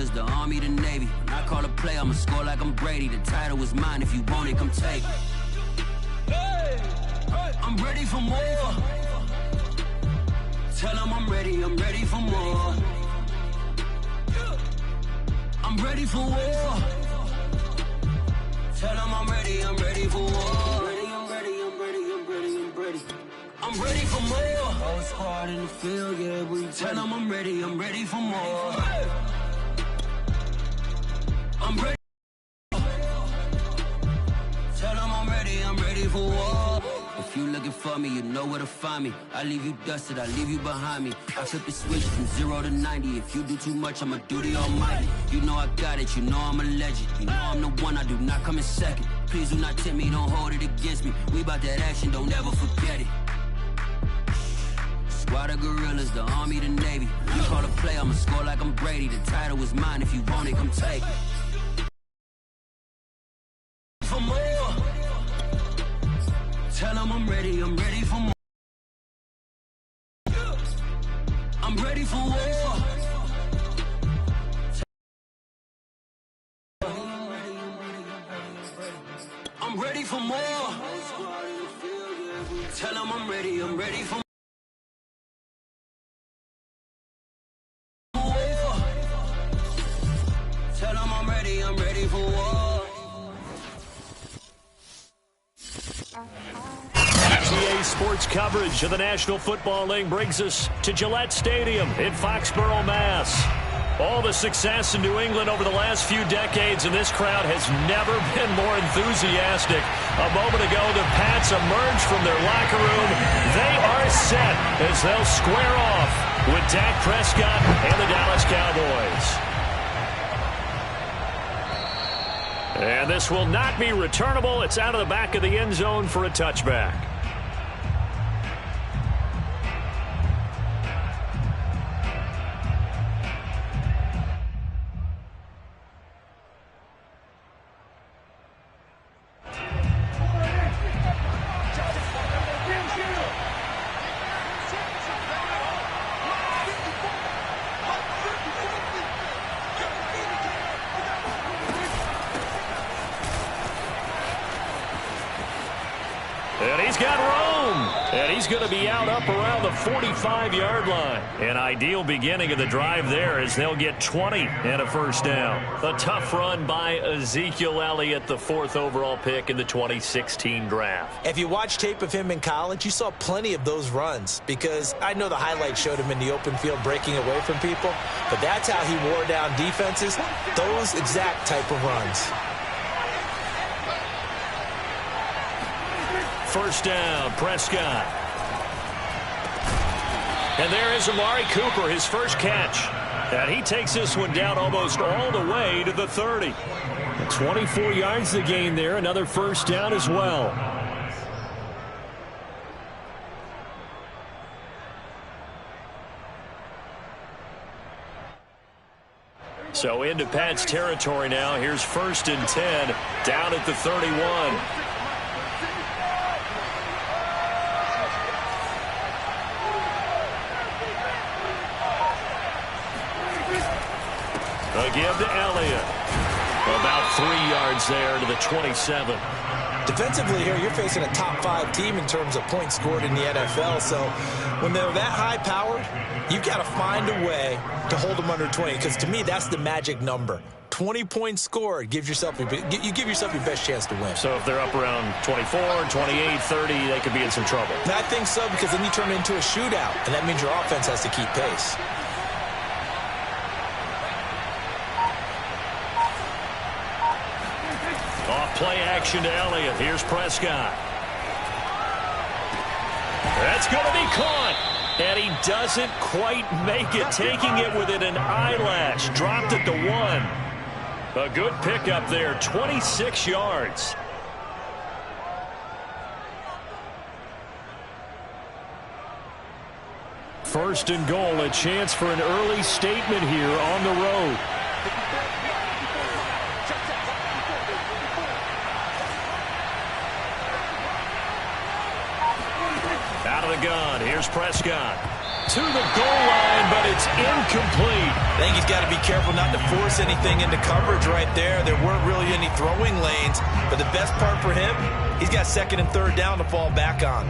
gorillas, the Army, the Navy. When I call a play, I'ma score like I'm Brady. The title is mine, if you want it, come take it. I'm ready for more. Tell them I'm ready for more. I'm ready for war. Tell them I'm ready for war. I'm ready for more. Oh, it's hard in the field, yeah, but you tell them I'm ready for more. I'm ready. Tell them I'm ready for war. If you looking for me, you know where to find me. I leave you dusted, I leave you behind me. I flip the switch from 0 to 90. If you do too much, I'ma do the almighty. You know I got it, you know I'm a legend. You know I'm the one, I do not come in second. Please do not tempt me, don't hold it against me. We about that action, don't ever forget it. Squad of gorillas, the Army, the Navy. When you call a play, I'ma score like I'm Brady. The title is mine, if you want it, come take it. For more. Tell them I'm ready for more. I'm ready for war. I'm ready for more. Tell them I'm ready for more. Tell them I'm ready for war. GA Sports coverage of the National Football League brings us to Gillette Stadium in Foxborough, Mass. All the success in New England over the last few decades, and this crowd has never been more enthusiastic. A moment ago, the Pats emerged from their locker room. They are set as they'll square off with Dak Prescott and the Dallas Cowboys. And this will not be returnable. It's out of the back of the end zone for a touchback. And he's got room. And he's going to be out up around the 45-yard line. An ideal beginning of the drive there as they'll get 20 and a first down. A tough run by Ezekiel Elliott, the 4th overall pick in the 2016 draft. If you watched tape of him in college, you saw plenty of those runs, because I know the highlights showed him in the open field breaking away from people, but that's how he wore down defenses, those exact type of runs. First down, Prescott. And there is Amari Cooper, his first catch. And he takes this one down almost all the way to the 30. 24 yards to gain there, another first down as well. So into Pat's territory now. Here's 1st and 10 down at the 31. A give to Elliott. About 3 yards there to the 27. Defensively here, you're facing a top-5 team in terms of points scored in the NFL. So when they're that high-powered, you've got to find a way to hold them under 20. Because to me, that's the magic number. 20 points scored gives yourself you give yourself your best chance to win. So if they're up around 24, 28, 30, they could be in some trouble. I think so, because then you turn it into a shootout, and that means your offense has to keep pace. Off play action to Elliott. Here's Prescott. That's going to be caught. And he doesn't quite make it, taking it within an eyelash. Dropped at the 1. A good pickup there, 26 yards. First and goal, a chance for an early statement here on the road. Out of the gun, here's Prescott. To the goal line, but it's incomplete. I think he's got to be careful not to force anything into coverage right there. There weren't really any throwing lanes, but the best part for him, he's got second and third down to fall back on.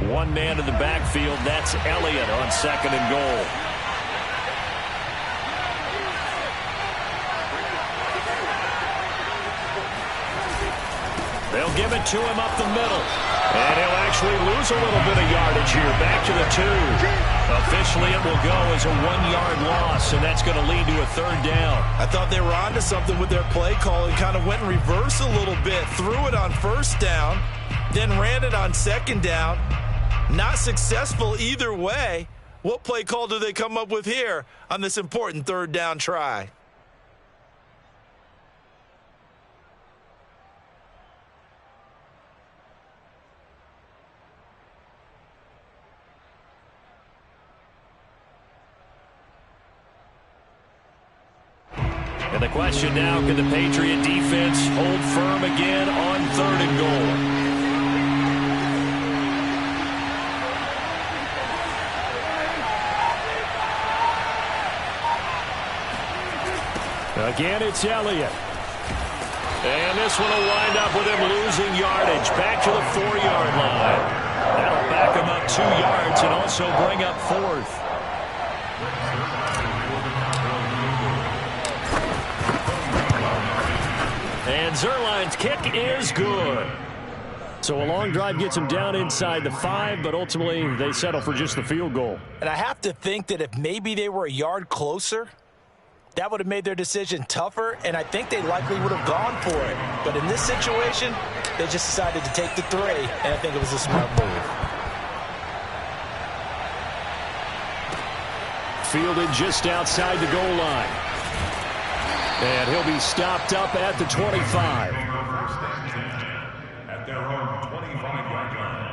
One man in the backfield, that's Elliott on second and goal. They'll give it to him up the middle. And he'll actually lose a little bit of yardage here. Back to the 2. Officially, it will go as a 1-yard loss, and that's going to lead to a third down. I thought they were onto something with their play call and kind of went in reverse a little bit. Threw it on first down, then ran it on second down. Not successful either way. What play call do they come up with here on this important third down try? And the question now, can the Patriot defense hold firm again on third and goal? Again, it's Elliott. And this one will wind up with him losing yardage. Back to the 4-yard line. That'll back him up 2 yards and also bring up fourth. And Zerline's kick is good. So a long drive gets him down inside the 5, but ultimately they settle for just the field goal. And I have to think that if maybe they were a yard closer, that would have made their decision tougher, and I think they likely would have gone for it. But in this situation, they just decided to take the 3, and I think it was a smart move. Fielded just outside the goal line. And he'll be stopped up at the 25. At their own 25-yard line.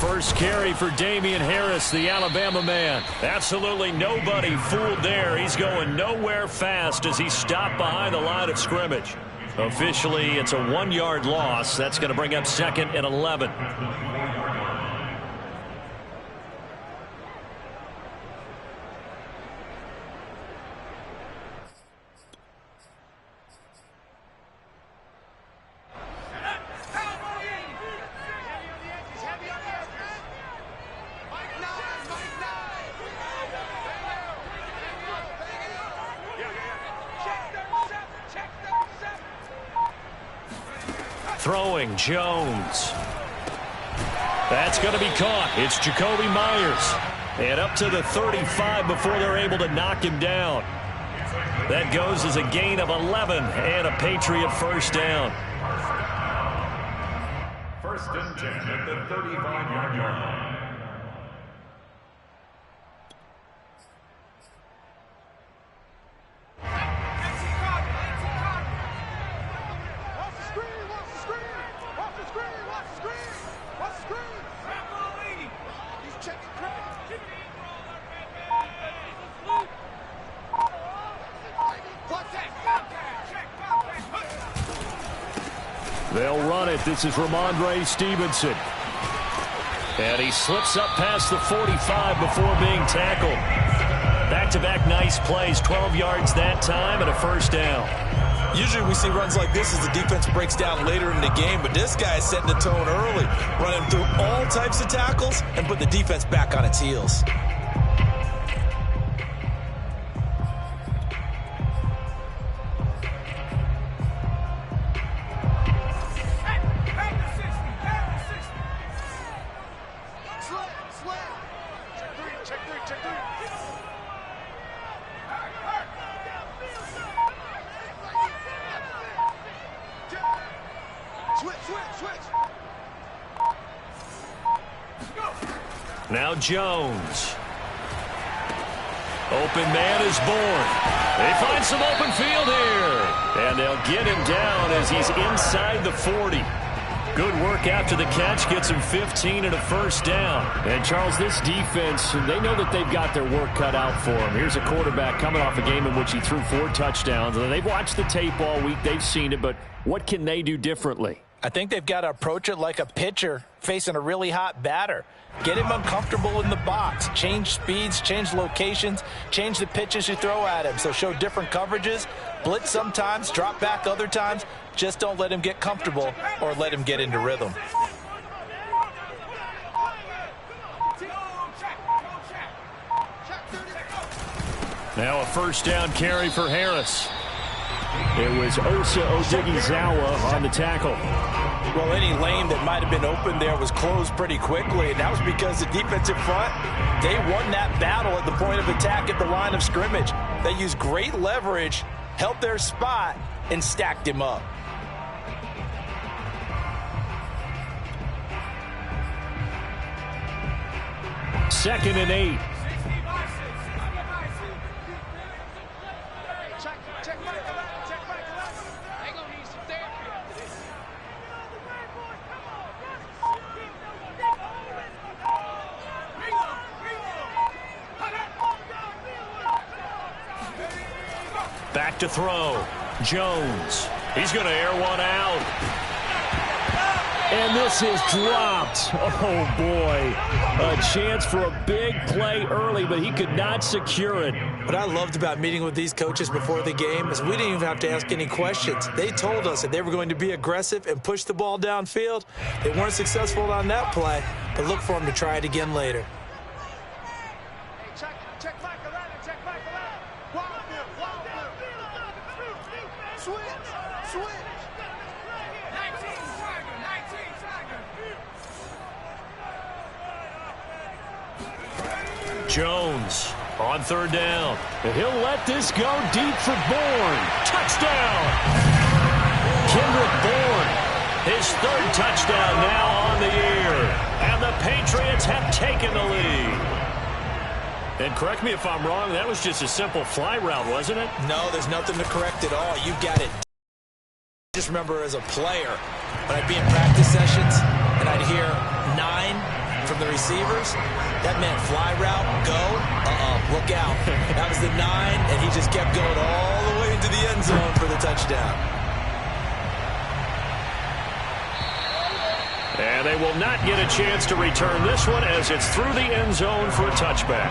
First carry for Damian Harris, the Alabama man. Absolutely nobody fooled there. He's going nowhere fast as he's stopped behind the line of scrimmage. Officially, it's a 1-yard loss. That's going to bring up second and 11. Throwing, Jones. That's going to be caught. It's Jacoby Myers. And up to the 35 before they're able to knock him down. That goes as a gain of 11 and a Patriot first down. First and 10 at the 35-yard line. They'll run it. This is Ramondre Stevenson. And he slips up past the 45 before being tackled. Back-to-back nice plays, 12 yards that time and a first down. Usually we see runs like this as the defense breaks down later in the game, but this guy is setting the tone early, running through all types of tackles and put the defense back on its heels. Now Jones. Open man is born. They find some open field here. And they'll get him down as he's inside the 40. Good work after the catch. Gets him 15 and a first down. And, Charles, this defense, they know that they've got their work cut out for them. Here's a quarterback coming off a game in which he threw 4 touchdowns. And they've watched the tape all week. They've seen it. But what can they do differently? I think they've got to approach it like a pitcher facing a really hot batter. Get him uncomfortable in the box. Change speeds, change locations, change the pitches you throw at him. So show different coverages, blitz sometimes, drop back other times. Just don't let him get comfortable or let him get into rhythm. Now a first down carry for Harris. It was Osa Odighizuwa on the tackle. Well, any lane that might have been open there was closed pretty quickly, and that was because the defensive front, they won that battle at the point of attack at the line of scrimmage. They used great leverage, held their spot, and stacked him up. Second and 8. Back to throw. Jones. He's going to air one out. And this is dropped. Oh, boy. A chance for a big play early, but he could not secure it. What I loved about meeting with these coaches before the game is we didn't even have to ask any questions. They told us that they were going to be aggressive and push the ball downfield. They weren't successful on that play, but look for them to try it again later. Jones on third down. And he'll let this go deep for Bourne. Touchdown! Kendrick Bourne, his third touchdown now on the year. And the Patriots have taken the lead. And correct me if I'm wrong, that was just a simple fly route, wasn't it? No, there's nothing to correct at all. You got it. Just remember as a player, when I'd be in practice sessions and I'd hear 9 from the receivers, that meant fly route, go, look out. That was the 9, and he just kept going all the way into the end zone for the touchdown. And they will not get a chance to return this one as it's through the end zone for a touchback.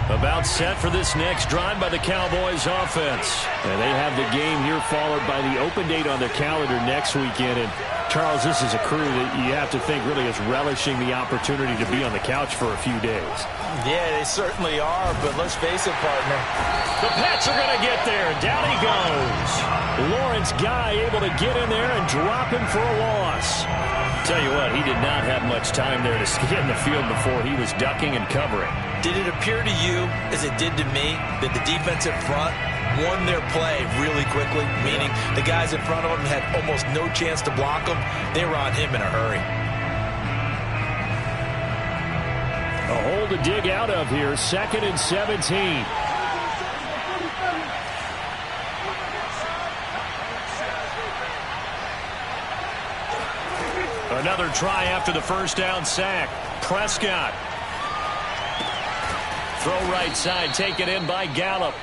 About set for this next drive by the Cowboys offense. And they have the game here followed by the open date on their calendar next weekend. And Charles, this is a crew that you have to think really is relishing the opportunity to be on the couch for a few days. Yeah, they certainly are, but let's face it, partner. The Pats are going to get there. Down he goes. Lawrence Guy able to get in there and drop him for a loss. Tell you what, he did not have much time there to get in the field before he was ducking and covering. Did it appear to you, as it did to me, that the defensive front won their play really quickly, meaning the guys in front of them had almost no chance to block them? They were on him in a hurry. A hole to dig out of here, 2nd and 17. Another try after the first down sack. Prescott. Throw right side, taken in by Gallup.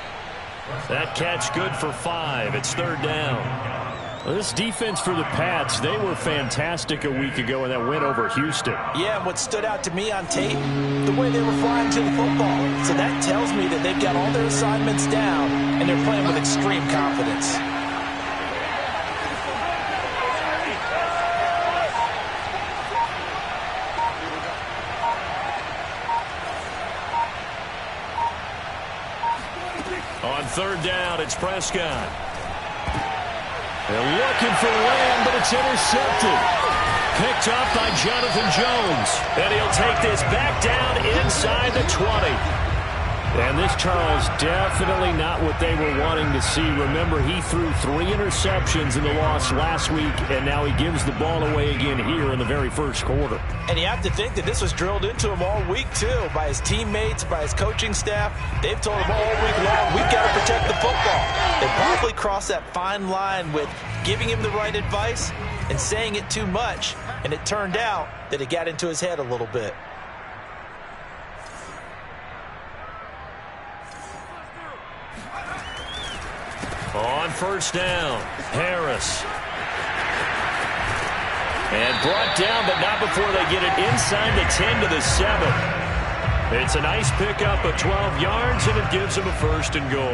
That catch good for 5. It's third down. Well, this defense for the Pats, they were fantastic a week ago in that win over Houston. Yeah, and what stood out to me on tape, the way they were flying to the football. So that tells me that they've got all their assignments down, and they're playing with extreme confidence. On third down, it's Prescott. They're looking for Lamb, but it's intercepted. Picked up by Jonathan Jones. And he'll take this back down inside the 20. And this, Charles, definitely not what they were wanting to see. Remember, he threw 3 interceptions in the loss last week, and now he gives the ball away again here in the very first quarter. And you have to think that this was drilled into him all week, too, by his teammates, by his coaching staff. They've told him all week long, we've got to protect the football. They probably crossed that fine line with giving him the right advice and saying it too much, and it turned out that it got into his head a little bit. On first down, Harris. And brought down, but not before they get it inside the 10 to the 7. It's a nice pickup of 12 yards, and it gives them a first and goal.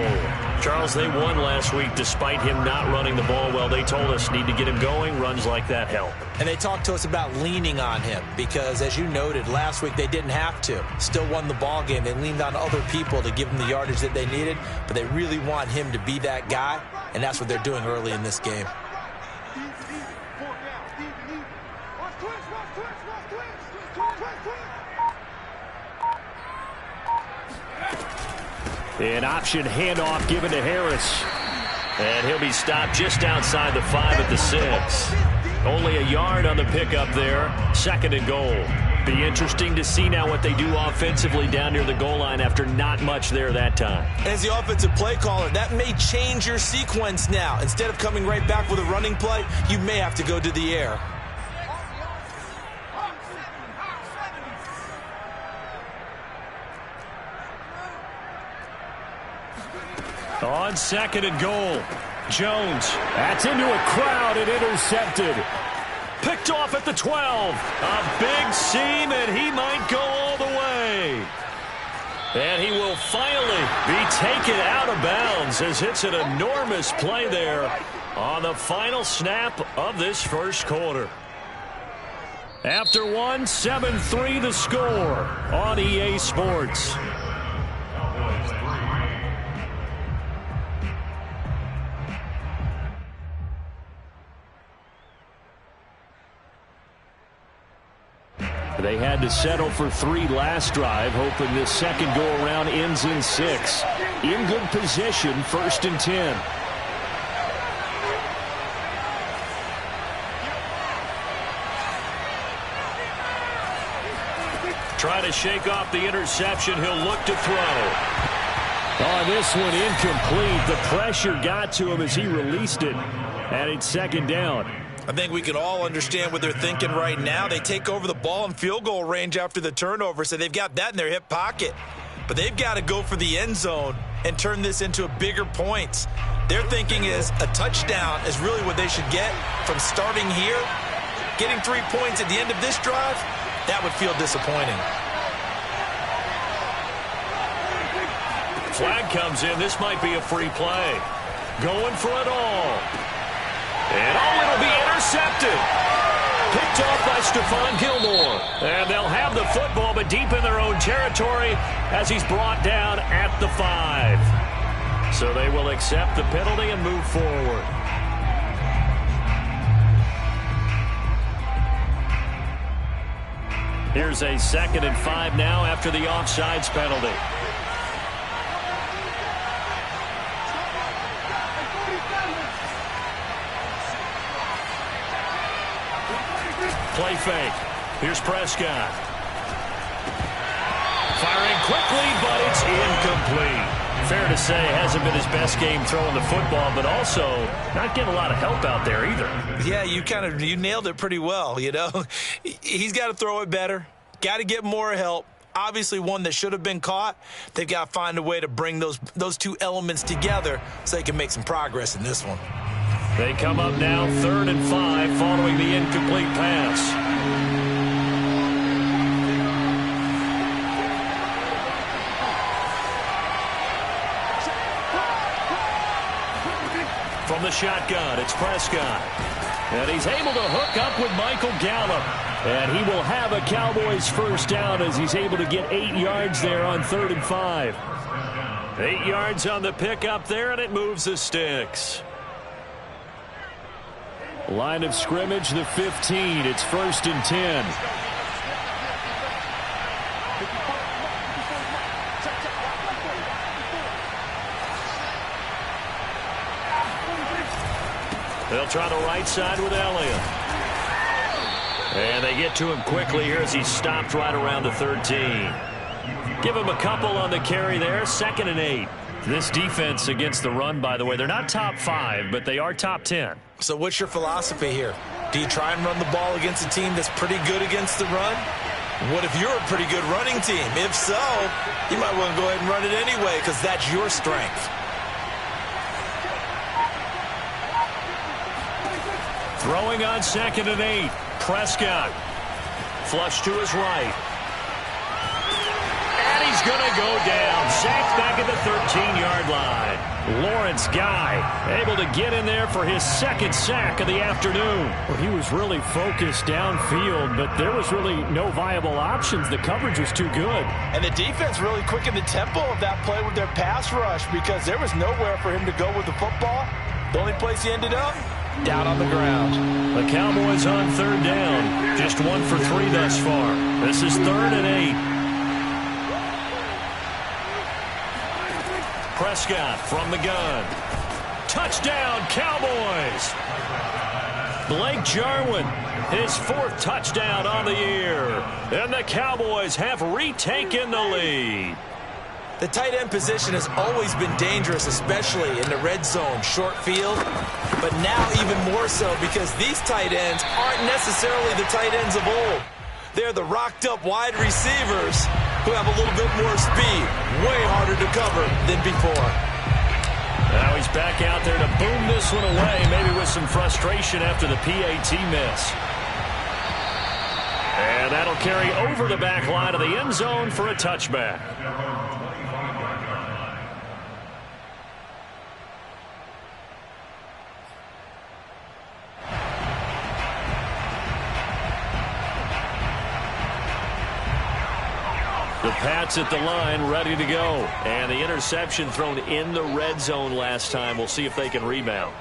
Charles, they won last week despite him not running the ball well. They told us need to get him going. Runs like that help. And they talked to us about leaning on him because, as you noted, last week they didn't have to. Still won the ball game. They leaned on other people to give them the yardage that they needed, but they really want him to be that guy, and that's what they're doing early in this game. An option handoff given to Harris. And he'll be stopped just outside the 5 at the 6. Only a yard on the pickup there. Second and goal. Be interesting to see now what they do offensively down near the goal line after not much there that time. As the offensive play caller, that may change your sequence now. Instead of coming right back with a running play, you may have to go to the air. On second and goal, Jones. That's into a crowd and intercepted. Picked off at the 12. A big seam, and he might go all the way. And he will finally be taken out of bounds as it's an enormous play there on the final snap of this first quarter. After one, 7-3 the score on EA Sports. They had to settle for 3 last drive, hoping this second go-around ends in 6. In good position, 1st and 10. Try to shake off the interception. He'll look to throw. Oh, this one incomplete. The pressure got to him as he released it. And it's second down. I think we can all understand what they're thinking right now. They take over the ball in field goal range after the turnover, so they've got that in their hip pocket. But they've got to go for the end zone and turn this into a bigger points. Their thinking is a touchdown is really what they should get from starting here. Getting 3 points at the end of this drive, that would feel disappointing. Flag comes in. This might be a free play. Going for it all. And it'll be intercepted. Picked off by Stephon Gilmore. And they'll have the football, but deep in their own territory as he's brought down at the 5. So they will accept the penalty and move forward. Here's a 2nd and 5 now after the offsides penalty. Play fake. Here's Prescott. Firing quickly, but it's incomplete. Fair to say, hasn't been his best game throwing the football, but also not getting a lot of help out there either. Yeah, you nailed it pretty well, you know. He's got to throw it better. Got to get more help. Obviously one that should have been caught. They've got to find a way to bring those two elements together so they can make some progress in this one. They come up now 3rd and 5 following the incomplete pass. From the shotgun, it's Prescott. And he's able to hook up with Michael Gallup. And he will have a Cowboys first down as he's able to get 8 yards there on 3rd and 5. 8 yards on the pickup there, and it moves the sticks. Line of scrimmage, the 15. It's 1st and 10. They'll try the right side with Elliott. And they get to him quickly here as he's stopped right around the 13. Give him a couple on the carry there. 2nd and 8. This defense against the run, by the way, they're not top 5, but they are top 10. So what's your philosophy here? Do you try and run the ball against a team that's pretty good against the run? What if you're a pretty good running team? If so, you might want to go ahead and run it anyway because that's your strength. Throwing on 2nd and 8. Prescott. Flush to his right. And he's going to go down. Sacked back at the 13-yard line. Lawrence Guy able to get in there for his 2nd sack of the afternoon. Well, he was really focused downfield, but there was really no viable options. The coverage was too good. And the defense really quickened the tempo of that play with their pass rush because there was nowhere for him to go with the football. The only place he ended up, down on the ground. The Cowboys on 3rd down. Just 1 for 3 thus far. This is 3rd and 8. Prescott from the gun. Touchdown, Cowboys. Blake Jarwin, his 4th touchdown on the year. And the Cowboys have retaken the lead. The tight end position has always been dangerous, especially in the red zone, short field. But now even more so because these tight ends aren't necessarily the tight ends of old. They're the rocked-up wide receivers who have a little bit more speed, way harder to cover than before. Now he's back out there to boom this one away, maybe with some frustration after the PAT miss. And that'll carry over the back line of the end zone for a touchback. The Pats at the line, ready to go. And the interception thrown in the red zone last time. We'll see if they can rebound.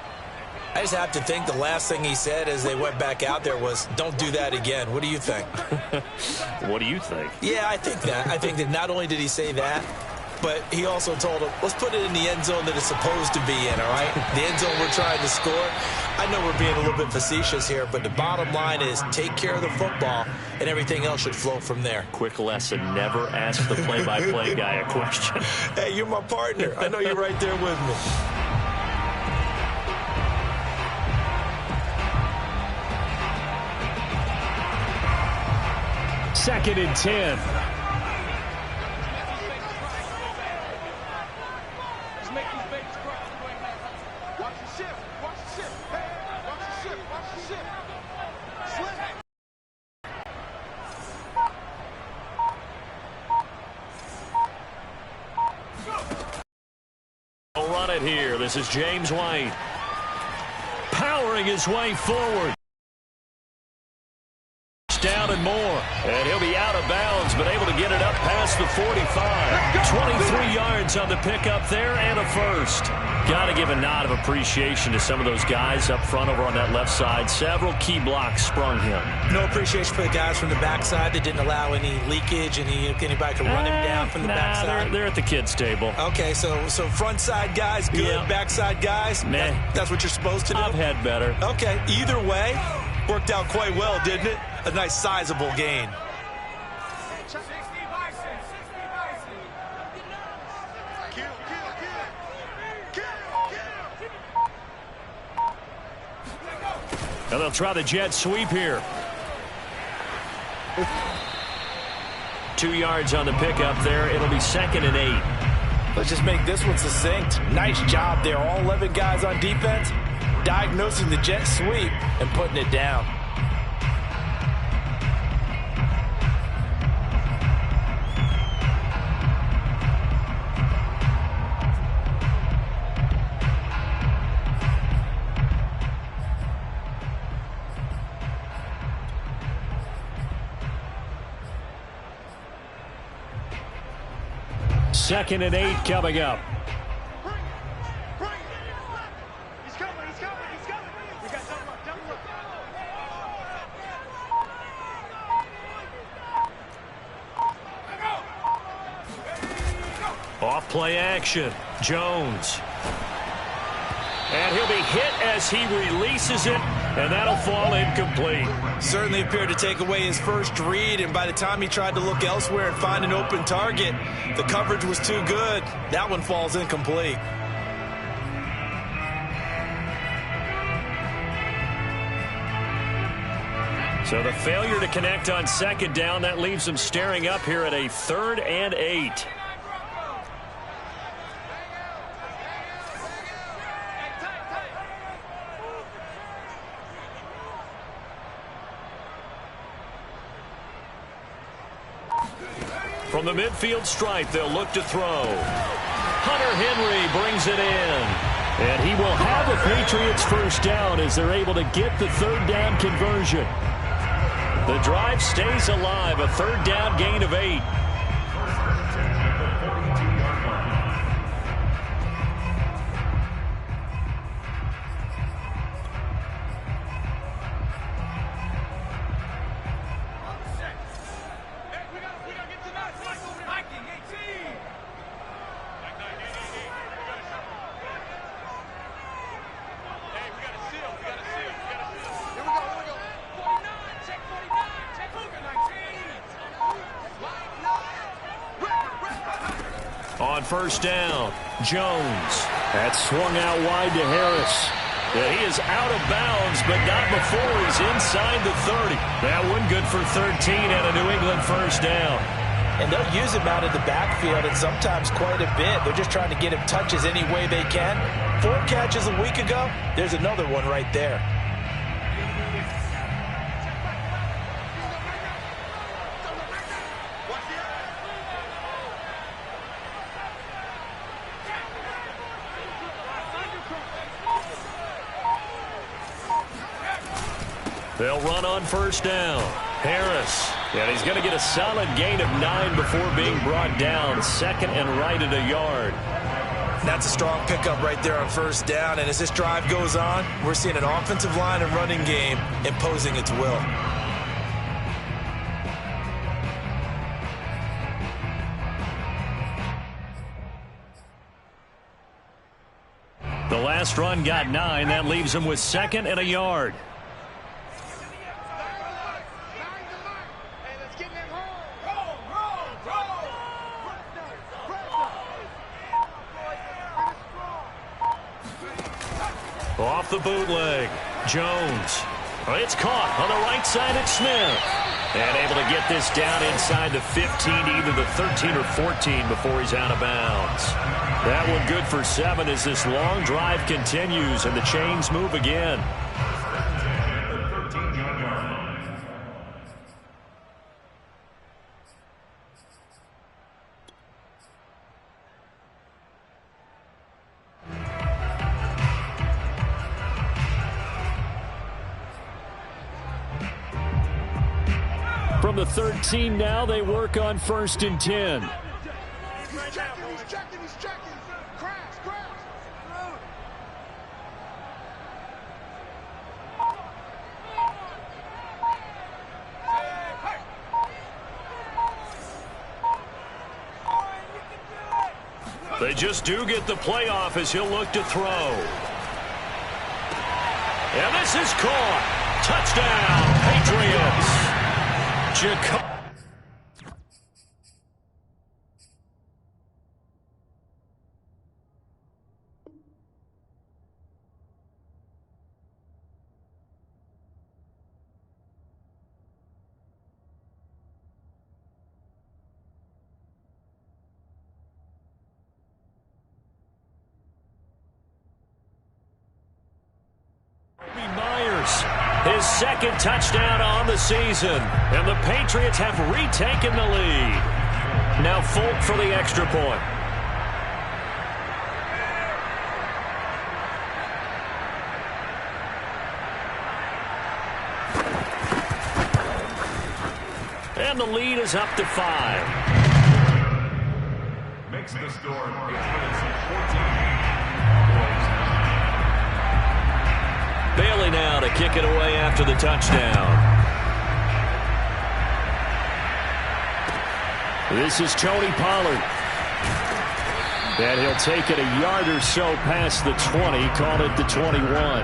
I just have to think the last thing he said as they went back out there was, don't do that again. What do you think? What do you think? Yeah, I think that. I think that not only did he say that, but he also told him, let's put it in the end zone that it's supposed to be in, all right? The end zone we're trying to score. I know we're being a little bit facetious here, but the bottom line is take care of the football, and everything else should flow from there. Quick lesson, never ask the play-by-play guy a question. Hey, you're my partner. I know you're right there with me. Second and 10. They'll run it here. This is James White. Powering his way forward. Down and more. And he'll be out of bounds, but able to get it up past the 45. 23 yards on the pickup there and a first. Got to give a nod of appreciation to some of those guys up front over on that left side. Several key blocks sprung him. No appreciation for the guys from the backside that didn't allow any leakage, and anybody could run him down from the backside. They're at the kids' table. Okay, so front side guys, good. Yeah. Backside guys, nah. That's what you're supposed to do? I've had better. Okay, either way, worked out quite well, didn't it? A nice sizable gain. Now they'll try the jet sweep here. 2 yards on the pickup there. It'll be 2nd and 8. Let's just make this one succinct. Nice job there. All 11 guys on defense diagnosing the jet sweep and putting it down. Second and 8 coming up. Play action. Jones. And he'll be hit as he releases it, and that'll fall incomplete. Certainly appeared to take away his first read, and by the time he tried to look elsewhere and find an open target, the coverage was too good. That one falls incomplete. So the failure to connect on second down, that leaves him staring up here at a 3rd and 8. From the midfield stripe, they'll look to throw. Hunter Henry brings it in. And he will have a Patriots first down as they're able to get the 3rd down conversion. The drive stays alive, a 3rd down gain of 8. On first down, Jones. That's swung out wide to Harris. Yeah, he is out of bounds, but not before he's inside the 30. That one good for 13 and a New England first down. And they'll use him out of the backfield, and sometimes quite a bit. They're just trying to get him touches any way they can. 4 catches a week ago. There's another one right there. They'll run on first down. Harris. And he's going to get a solid gain of 9 before being brought down. 2nd and right at a yard. That's a strong pickup right there on first down. And as this drive goes on, we're seeing an offensive line and running game imposing its will. The last run got 9. That leaves him with 2nd and a yard. Off the bootleg, Jones. It's caught on the right side at Smith. And able to get this down inside the 15, either the 13 or 14 before he's out of bounds. That one good for 7 as this long drive continues and the chains move again. From the 13 now, they work on 1st and 10. He's checking. Crash. They just do get the playoff as he'll look to throw. And this is caught. Touchdown, Patriots. His 2nd touchdown on the season, and the Patriots have retaken the lead. Now Folk for the extra point. And the lead is up to 5. Makes the score Patriots 14. Bailey now to kick it away after the touchdown. This is Tony Pollard. And he'll take it a yard or so past the 20, call it the 21.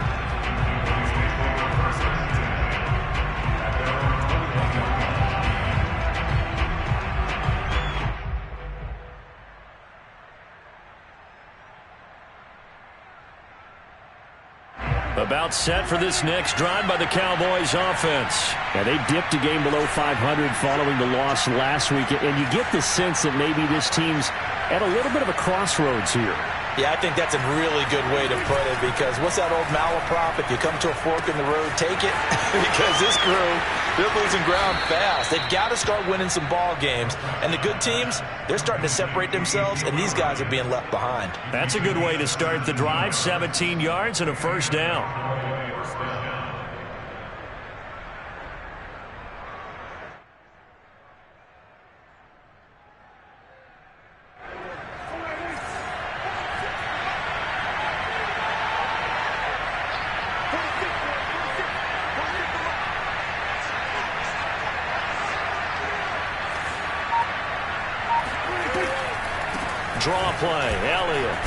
About set for this next drive by the Cowboys offense. Yeah, they dipped a game below 500 following the loss last week, and you get the sense that maybe this team's at a little bit of a crossroads here. Yeah, I think that's a really good way to put it, because what's that old malaprop? If you come to a fork in the road, take it. Because this crew, they're losing ground fast. They've got to start winning some ball games. And the good teams, they're starting to separate themselves, and these guys are being left behind. That's a good way to start the drive. 17 yards and a first down. Draw play, Elliott.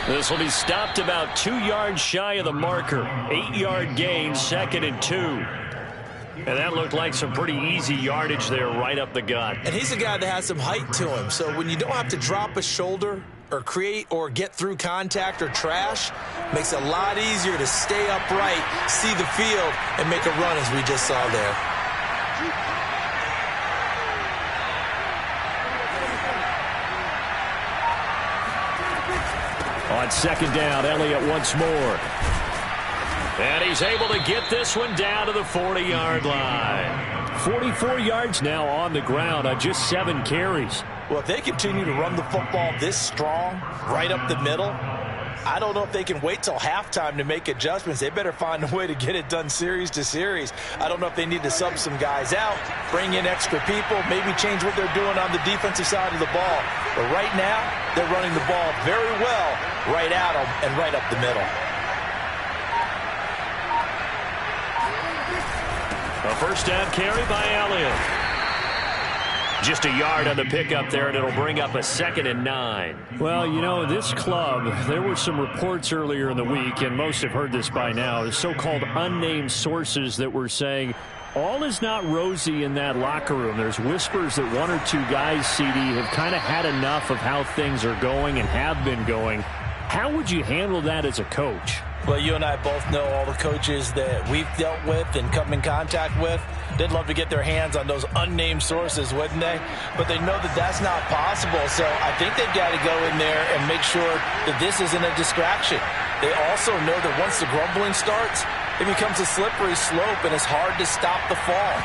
This will be stopped about 2 yards shy of the marker. 8-yard gain, 2nd and 2. And that looked like some pretty easy yardage there right up the gut. And he's a guy that has some height to him. So when you don't have to drop a shoulder or create or get through contact or trash, makes it a lot easier to stay upright, see the field, and make a run as we just saw there. On 2nd down, Elliott once more. And he's able to get this one down to the 40-yard line. 44 yards now on the ground on just 7 carries. Well, if they continue to run the football this strong, right up the middle, I don't know if they can wait till halftime to make adjustments. They better find a way to get it done series to series. I don't know if they need to sub some guys out, bring in extra people, maybe change what they're doing on the defensive side of the ball. But right now, they're running the ball very well right at them and right up the middle. A first down carry by Elliott. Just a yard on the pickup there, and it'll bring up a 2nd and 9. Well, you know, this club, there were some reports earlier in the week, and most have heard this by now, the so-called unnamed sources that were saying all is not rosy in that locker room. There's whispers that 1 or 2 guys, CD, have kind of had enough of how things are going and have been going. How would you handle that as a coach? Well, you and I both know all the coaches that we've dealt with and come in contact with. They'd love to get their hands on those unnamed sources, wouldn't they? But they know that that's not possible. So I think they've got to go in there and make sure that this isn't a distraction. They also know that once the grumbling starts, it becomes a slippery slope, and it's hard to stop the fall.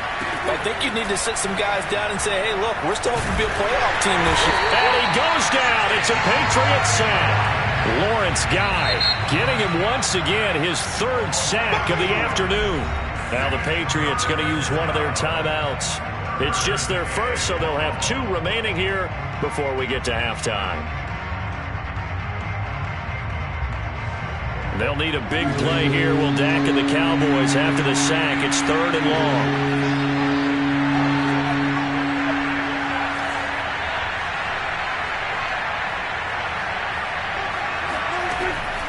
But I think you need to sit some guys down and say, hey, look, we're still hoping to be a playoff team this year. And he goes down. It's a Patriot sack. Lawrence Guy getting him once again, his 3rd sack of the afternoon. Now the Patriots going to use one of their timeouts. It's just their first, so they'll have 2 remaining here before we get to halftime. They'll need a big play here. Will Dak and the Cowboys after the sack. It's 3rd and long.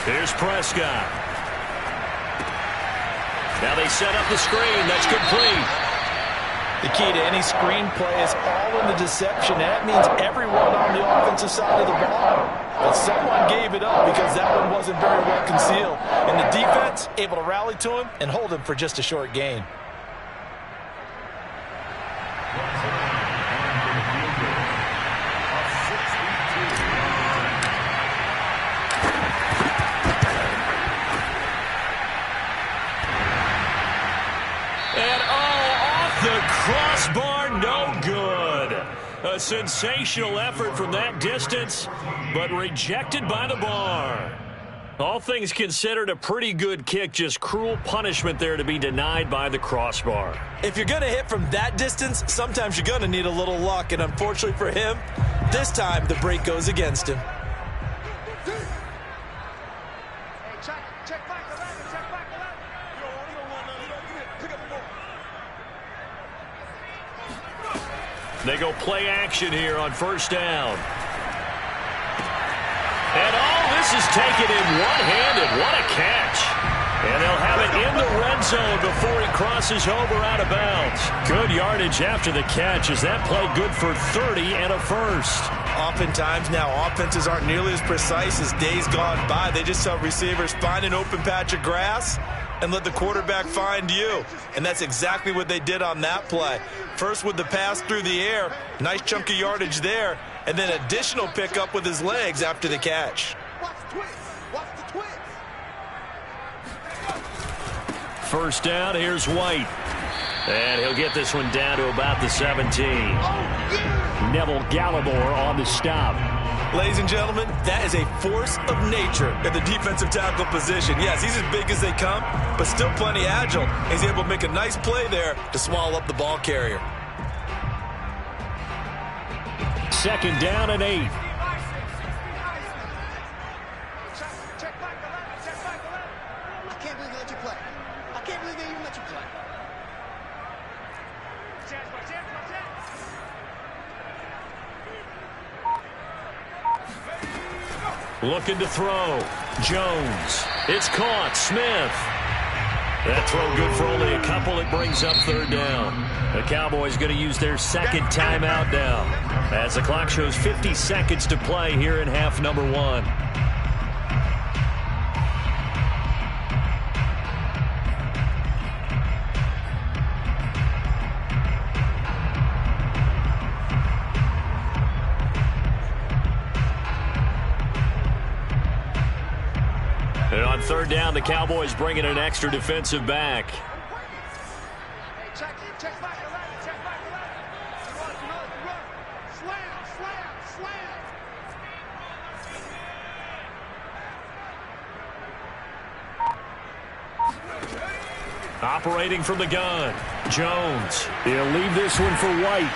Here's Prescott. Now they set up the screen. That's complete. The key to any screenplay is all in the deception. That means everyone on the offensive side of the ball. But someone gave it up because that one wasn't very well concealed. And the defense able to rally to him and hold him for just a short gain. Crossbar, no good. A sensational effort from that distance, but rejected by the bar. All things considered, a pretty good kick. Just cruel punishment there to be denied by the crossbar. If you're going to hit from that distance, sometimes you're going to need a little luck. And unfortunately for him, this time the break goes against him. They go play action here on 1st down. take it in one-handed. What a catch. And they'll have it in the red zone before he crosses over out of bounds. Good yardage after the catch. Is that play good for 30 and a first? Oftentimes now, offenses aren't nearly as precise as days gone by. They just tell receivers, find an open patch of grass and let the quarterback find you. And that's exactly what they did on that play. First with the pass through the air, nice chunk of yardage there, and then additional pickup with his legs after the catch. First down, here's White. And he'll get this one down to about the 17. Neville Gallimore on the stop. Ladies and gentlemen, that is a force of nature at the defensive tackle position. Yes, he's as big as they come, but still plenty agile. He's able to make a nice play there to swallow up the ball carrier. Second down and 8. Looking to throw. Jones. It's caught. Smith. That throw good for only a couple. It brings up third down. The Cowboys going to use their second timeout now, as the clock shows 50 seconds to play here in half number 1. And on third down, the Cowboys bring in an extra defensive back. Operating from the gun, Jones. He'll leave this one for White.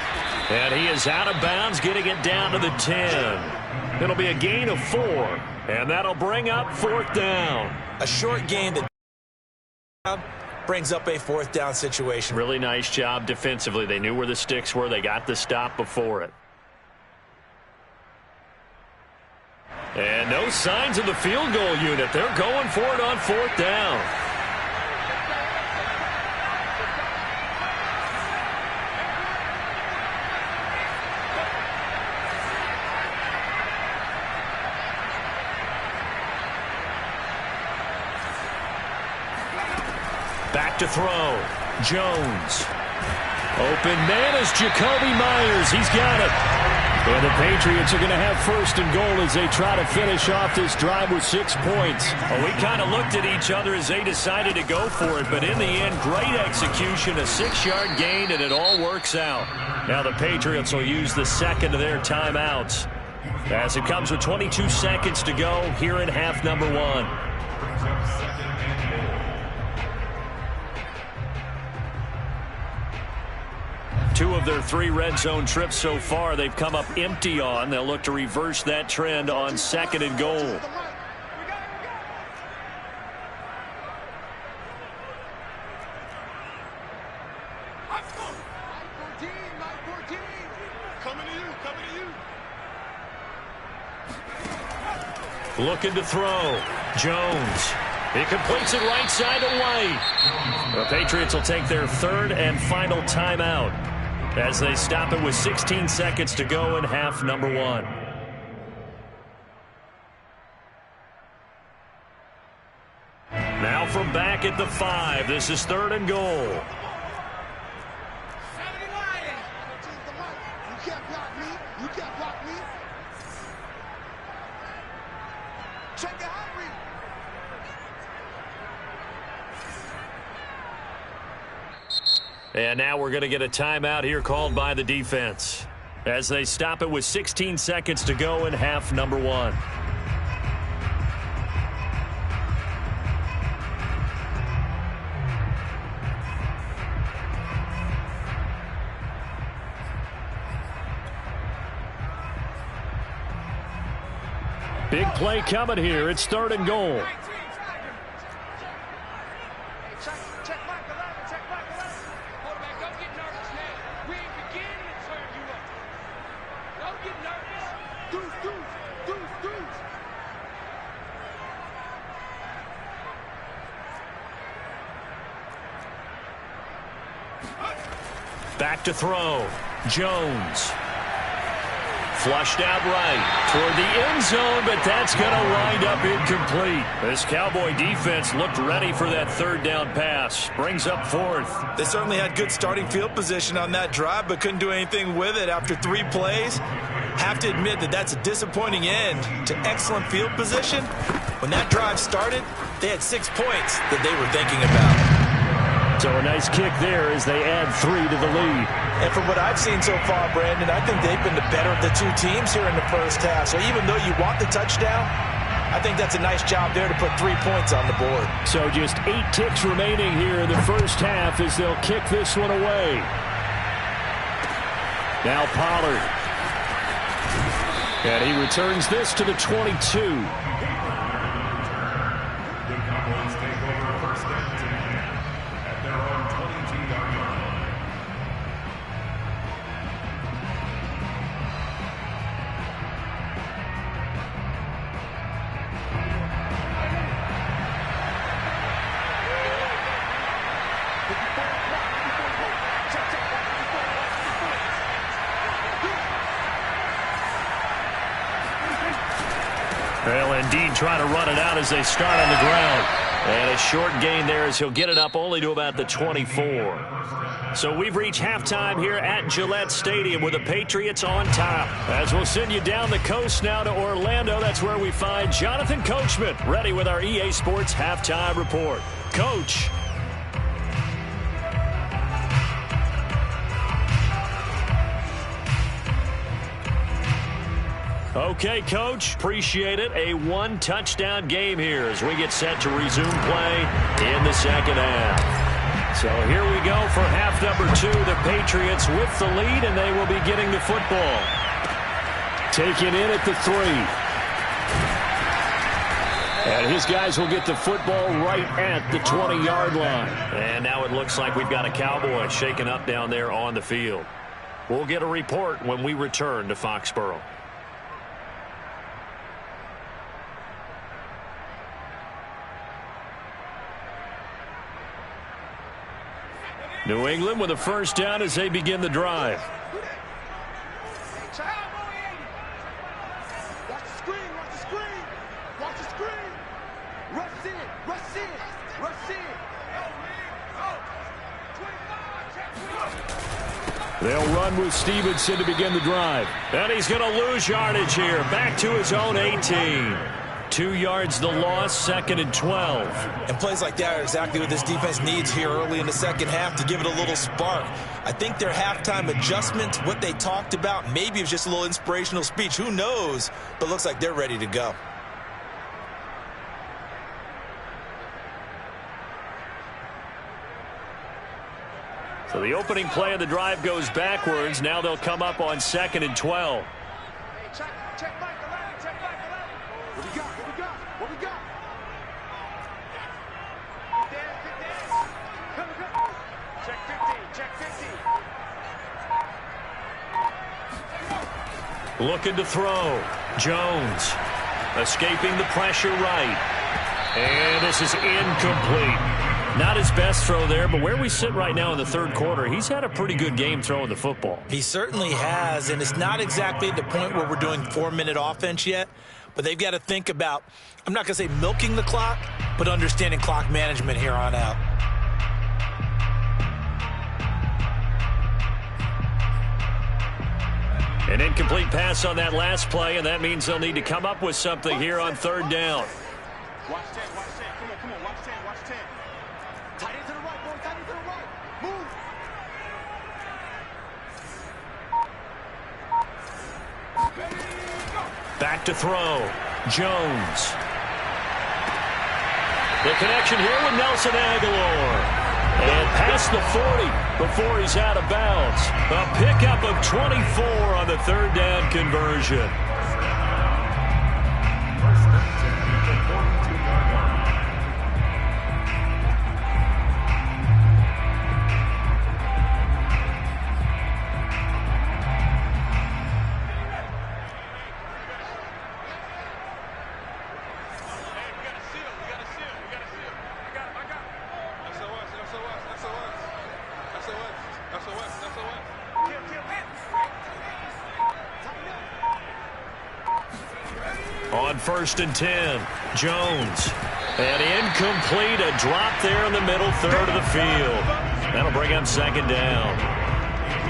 And he is out of bounds, getting it down to the 10. It'll be a gain of 4, and that'll bring up fourth down. A short gain that brings up a fourth down situation. Really nice job defensively. They knew where the sticks were. They got the stop before it. And no signs of the field goal unit. They're going for it on fourth down. Back to throw. Jones. Open man is Jacoby Myers. He's got it. And the Patriots are going to have first and goal as they try to finish off this drive with 6 points. Well, we kind of looked at each other as they decided to go for it, but in the end, great execution, a 6-yard gain, and it all works out. Now the Patriots will use the second of their timeouts as it comes with 22 seconds to go here in half number 1. Two of their 3 red zone trips so far, they've come up empty on. They'll look to reverse that trend on second and goal. Looking to throw. Jones. He completes it right side to White. The Patriots will take their third and final timeout as they stop it with 16 seconds to go in half number 1. Now from back at the 5, this is third and goal. And now we're going to get a timeout here called by the defense as they stop it with 16 seconds to go in half number 1. Big play coming here. It's third and goal. Back to throw. Jones. Flushed out right toward the end zone, but that's going to wind up incomplete. This Cowboy defense looked ready for that third down pass. Brings up fourth. They certainly had good starting field position on that drive, but couldn't do anything with it after 3 plays. Have to admit that that's a disappointing end to excellent field position. When that drive started, they had 6 points that they were thinking about. So a nice kick there as they add 3 to the lead. And from what I've seen so far, Brandon, I think they've been the better of the 2 teams here in the first half. So even though you want the touchdown, I think that's a nice job there to put 3 points on the board. So just 8 ticks remaining here in the first half as they'll kick this one away. Now Pollard. And he returns this to the 22. They'll indeed try to run it out as they start on the ground. And a short gain there as he'll get it up only to about the 24. So we've reached halftime here at Gillette Stadium with the Patriots on top. As we'll send you down the coast now to Orlando, that's where we find Jonathan Coachman ready with our EA Sports Halftime Report. Coach. Okay, Coach, appreciate it. A 1-touchdown game here as we get set to resume play in the second half. So here we go for half number 2. The Patriots with the lead, and they will be getting the football. Taken in at the 3. And his guys will get the football right at the 20-yard line. And now it looks like we've got a Cowboy shaken up down there on the field. We'll get a report when we return to Foxborough. New England with a first down as they begin the drive. Watch the screen, watch the screen, watch the screen. Rush in, rush in, rush in. They'll run with Stevenson to begin the drive. And he's going to lose yardage here. Back to his own 18. 2 yards the loss, 2nd and 12. And plays like that are exactly what this defense needs here early in the second half to give it a little spark. I think their halftime adjustment, what they talked about, maybe it was just a little inspirational speech. Who knows? But looks like they're ready to go. So the opening play of the drive goes backwards. Now they'll come up on 2nd and 12. Check back, check back. What we got? What we got? What we got? Check 15, check 15. Looking to throw. Jones escaping the pressure right. And this is incomplete. Not his best throw there, but where we sit right now in the third quarter, he's had a pretty good game throwing the football. He certainly has, and it's not exactly at the point where we're doing 4-minute offense yet, but they've got to think about, I'm not going to say milking the clock, but understanding clock management here on out. An incomplete pass on that last play, and that means they'll need to come up with something here on third down. Watch 10, watch 10. Come on, watch 10, watch 10. Tight end to the right, boy, tight end to the right. Move. Back to throw. Jones. The connection here with Nelson Aguilar. And past the 40 before he's out of bounds. A pickup of 24 on the third down conversion. 1st and 10. Jones. And incomplete. A drop there in the middle third of the field. That'll bring up 2nd down.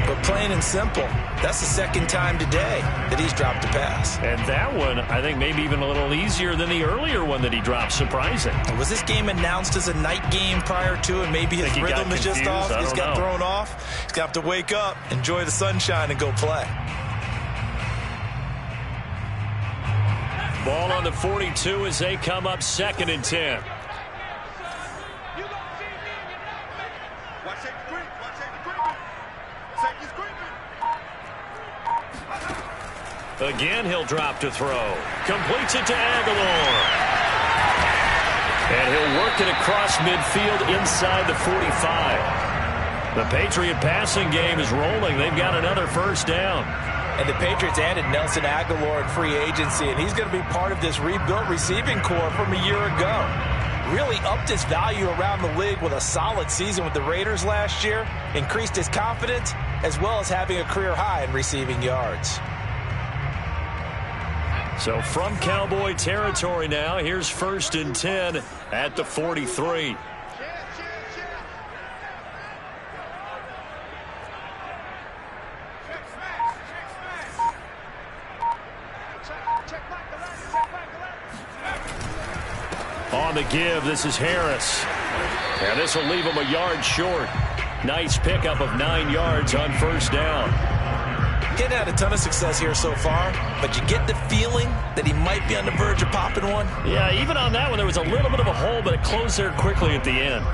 But plain and simple, that's the 2nd time today that he's dropped a pass. And that one, I think, maybe even a little easier than the earlier one that he dropped. Surprising. Was this game announced as a night game prior to, and maybe his rhythm is just off? He's got thrown off. He's got to wake up, enjoy the sunshine, and go play. Ball on the 42 as they come up 2nd and 10. Again, he'll drop to throw. Completes it to Aguilar. And he'll work it across midfield inside the 45. The Patriot passing game is rolling. They've got another 1st down. And the Patriots added Nelson Aguilar in free agency, and he's going to be part of this rebuilt receiving corps from a year ago. Really upped his value around the league with a solid season with the Raiders last year, increased his confidence, as well as having a career high in receiving yards. So from Cowboy territory now, here's 1st and 10 at the 43. On the give, this is Harris. And this will leave him a yard short. Nice pickup of 9 yards on 1st down. Getting had a ton of success here so far, but you get the feeling that he might be on the verge of popping one. Yeah, even on that one, there was a little bit of a hole, but it closed there quickly at the end.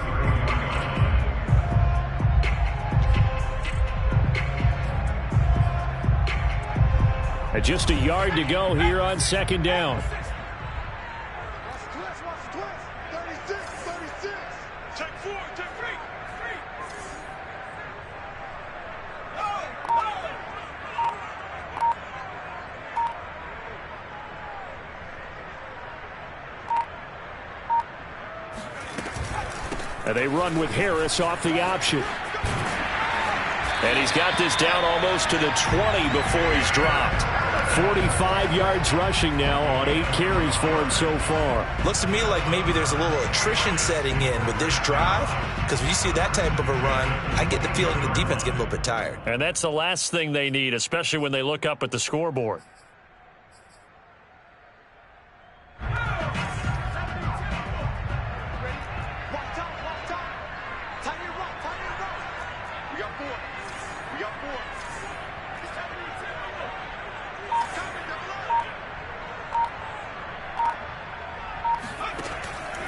And just a yard to go here on 2nd down. And they run with Harris off the option. And he's got this down almost to the 20 before he's dropped. 45 yards rushing now on 8 carries for him so far. Looks to me like maybe there's a little attrition setting in with this drive, because when you see that type of a run, I get the feeling the defense getting a little bit tired. And that's the last thing they need, especially when they look up at the scoreboard.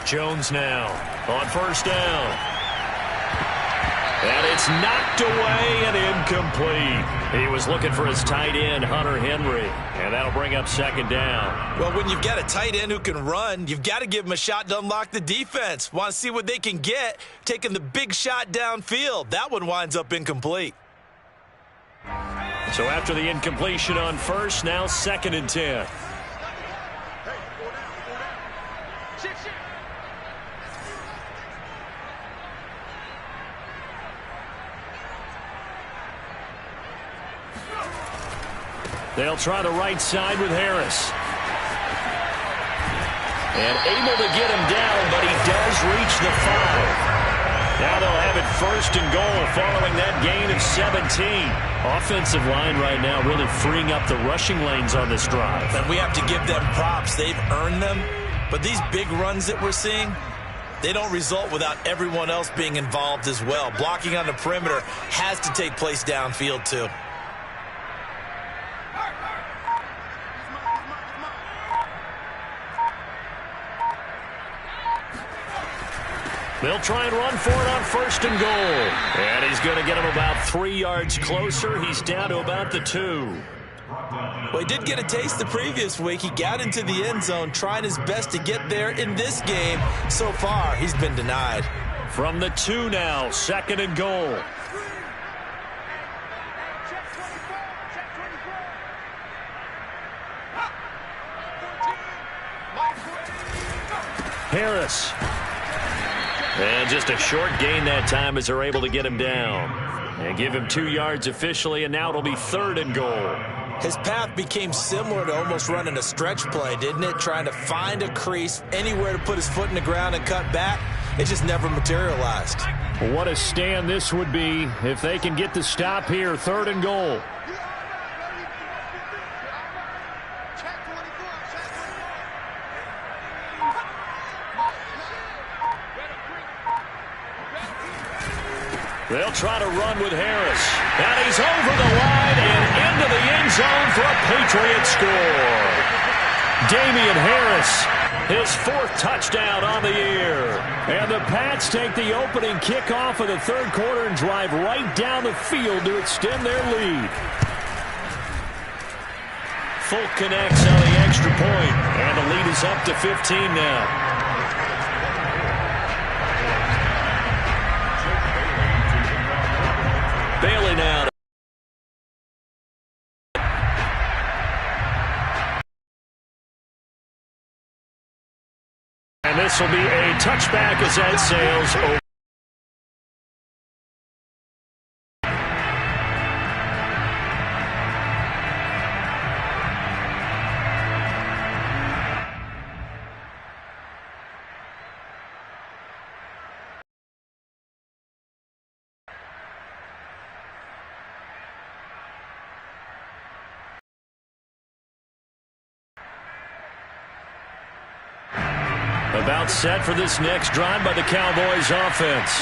Jones now on 1st down. And it's knocked away and incomplete. He was looking for his tight end, Hunter Henry. And that'll bring up 2nd down. Well, when you've got a tight end who can run, you've got to give him a shot to unlock the defense. Want to see what they can get, taking the big shot downfield. That one winds up incomplete. So after the incompletion on 1st, now 2nd and 10. They'll try the right side with Harris. And able to get him down, but he does reach the 5. Now they'll have it 1st and goal following that gain of 17. Offensive line right now really freeing up the rushing lanes on this drive. And we have to give them props. They've earned them. But these big runs that we're seeing, they don't result without everyone else being involved as well. Blocking on the perimeter has to take place downfield too. They'll try and run for it on 1st and goal. And he's going to get him about 3 yards closer. He's down to about the 2. Well, he did get a taste the previous week. He got into the end zone, trying his best to get there in this game. So far, he's been denied. From the 2 now, 2nd and goal. Harris. And just a short gain that time as they're able to get him down. And give him 2 yards officially, and now it'll be 3rd and goal. His path became similar to almost running a stretch play, didn't it? Trying to find a crease, anywhere to put his foot in the ground and cut back. It just never materialized. What a stand this would be if they can get the stop here. 3rd and goal. They'll try to run with Harris. And he's over the line and into the end zone for a Patriot score. Damian Harris, his 4th touchdown on the year. And the Pats take the opening kickoff of the 3rd quarter and drive right down the field to extend their lead. Folk connects on the extra point, and the lead is up to 15 now. Bailey now. And this will be a touchback as that sails over. About set for this next drive by the Cowboys offense.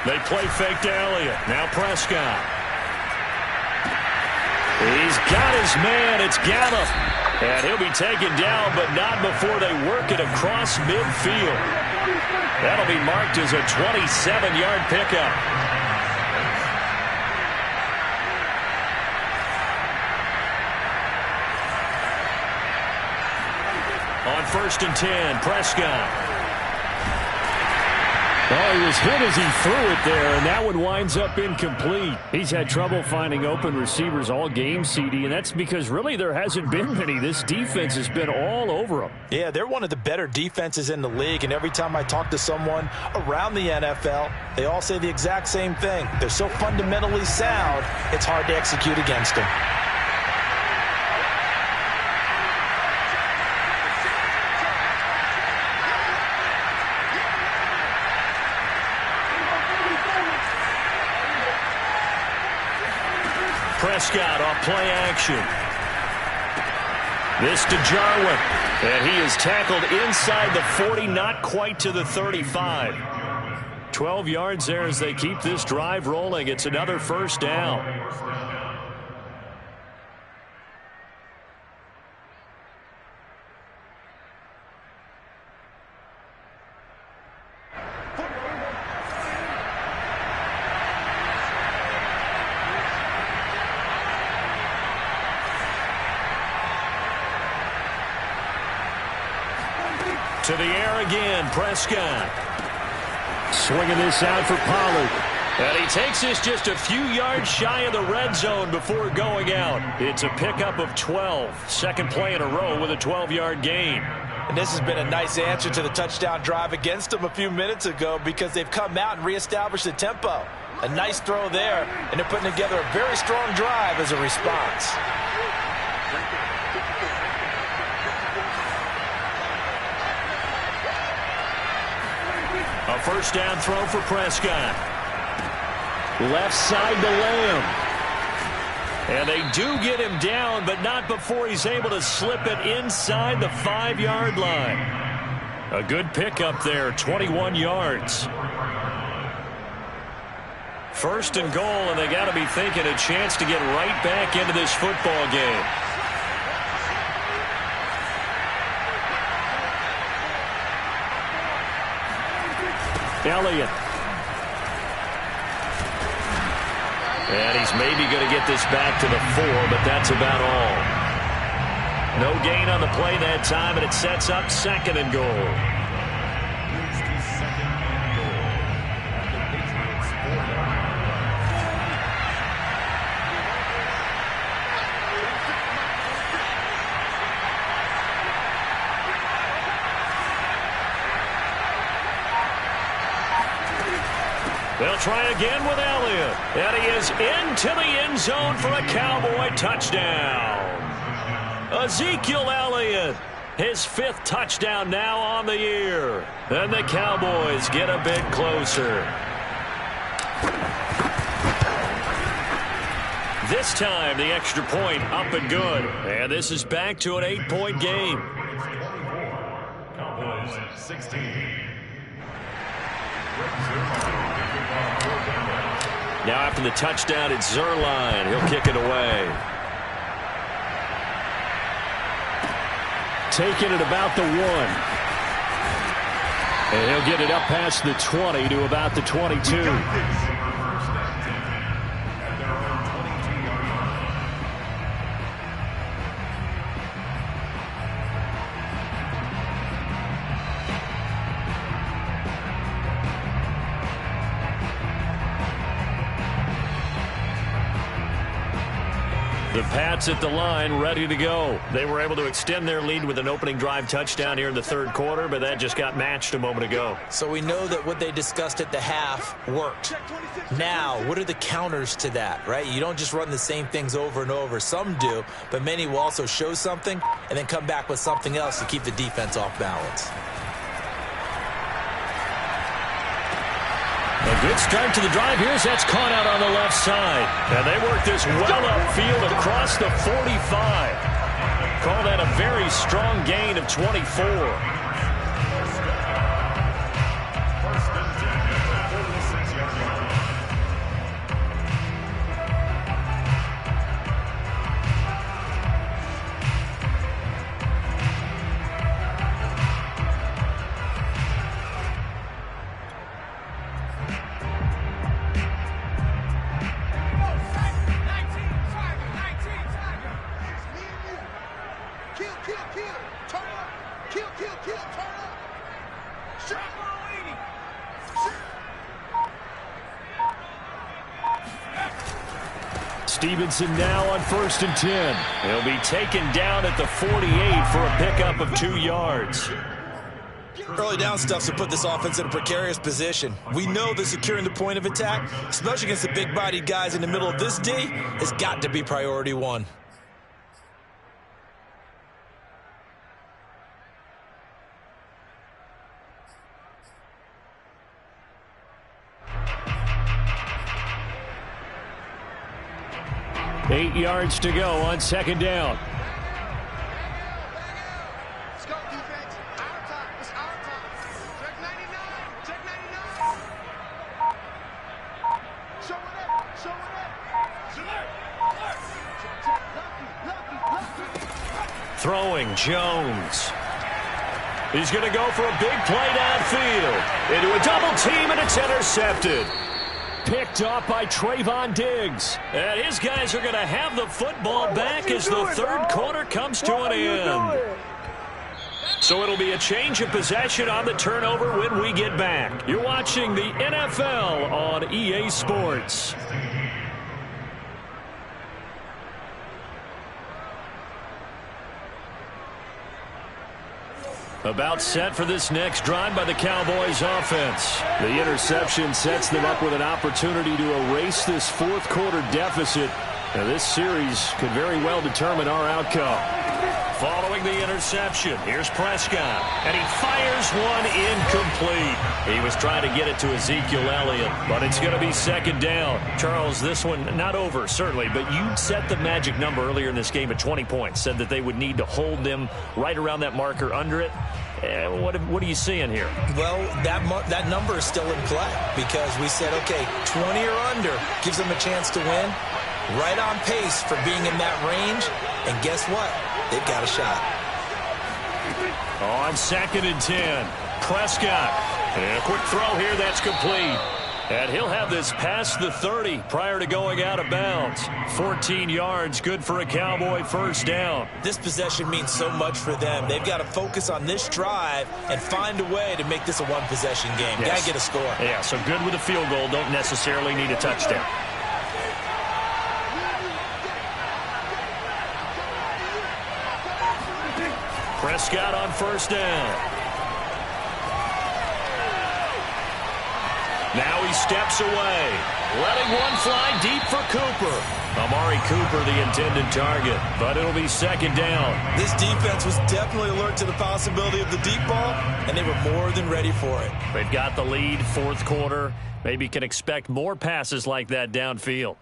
They play fake to Elliott. Now Prescott. He's got his man. It's Gallup. And he'll be taken down, but not before they work it across midfield. That'll be marked as a 27-yard pickup. On 1st and 10, Prescott. Oh, he was hit as he threw it there, and that one winds up incomplete. He's had trouble finding open receivers all game, CD, and that's because really there hasn't been many. This defense has been all over them. Yeah, they're one of the better defenses in the league, and every time I talk to someone around the NFL, they all say the exact same thing. They're so fundamentally sound, it's hard to execute against them. Prescott off play action. This to Jarwin. And he is tackled inside the 40, not quite to the 35. 12 yards there as they keep this drive rolling. It's another 1st down. To the air again, Prescott. Swinging this out for Pollard. And he takes this just a few yards shy of the red zone before going out. It's a pickup of 12. 2nd play in a row with a 12-yard gain. And this has been a nice answer to the touchdown drive against them a few minutes ago because they've come out and reestablished the tempo. A nice throw there, and they're putting together a very strong drive as a response. A 1st down throw for Prescott. Left side to Lamb. And they do get him down, but not before he's able to slip it inside the 5-yard line. A good pickup there, 21 yards. 1st and goal, and they got to be thinking a chance to get right back into this football game. Elliott. And he's maybe going to get this back to the 4, but that's about all. No gain on the play that time, and it sets up 2nd and goal. They'll try again with Elliott. And he is into the end zone for a Cowboy touchdown. Ezekiel Elliott, his 5th touchdown now on the year. And the Cowboys get a bit closer. This time, the extra point up and good. And this is back to an 8-point game. Cowboys 16. Now after the touchdown, it's Zerline. He'll kick it away. Taking it about the 1. And he'll get it up past the 20 to about the 22. The Pats at the line, ready to go. They were able to extend their lead with an opening drive touchdown here in the 3rd quarter, but that just got matched a moment ago. So we know that what they discussed at the half worked. Now, what are the counters to that, right? You don't just run the same things over and over. Some do, but many will also show something and then come back with something else to keep the defense off balance. A good start to the drive. Here's that's caught out on the left side. And they work this well upfield across the 45. Call that a very strong gain of 24. Stevenson now on 1st and 10. He'll be taken down at the 48 for a pickup of 2 yards. Early down stuff to put this offense in a precarious position. We know that securing the point of attack, especially against the big-bodied guys in the middle of this D, has got to be priority 1. Eight yards to go on 2nd down. Let's go, defense. Our time. It's our time. Check 99. Check 99. Show it up. Show it up. Throwing Jones. He's going to go for a big play downfield. Into a double team, and it's intercepted. Picked off by Trayvon Diggs. And his guys are going to have the football back as the 3rd quarter comes to an end. So it'll be a change of possession on the turnover when we get back. You're watching the NFL on EA Sports. About set for this next drive by the Cowboys offense. The interception sets them up with an opportunity to erase this 4th quarter deficit. Now, this series could very well determine our outcome. Following the interception, here's Prescott, and he fires one incomplete. He was trying to get it to Ezekiel Elliott, but it's going to be 2nd down. Charles, this one not over, certainly, but you set the magic number earlier in this game at 20 points, said that they would need to hold them right around that marker under it. What are you seeing here? Well, that number is still in play because we said, okay, 20 or under gives them a chance to win. Right on pace for being in that range, and guess what? They've got a shot. On 2nd and 10, Prescott. And a quick throw here, that's complete. And he'll have this past the 30 prior to going out of bounds. 14 yards, good for a Cowboy 1st down. This possession means so much for them. They've got to focus on this drive and find a way to make this a one-possession game. Yes. Got to get a score. Yeah, so good with a field goal, don't necessarily need a touchdown. Prescott on 1st down. Now he steps away, letting one fly deep for Cooper. Amari Cooper, the intended target, but it'll be second down. This defense was definitely alert to the possibility of the deep ball, and they were more than ready for it. They've got the lead, fourth quarter. Maybe can expect more passes like that downfield.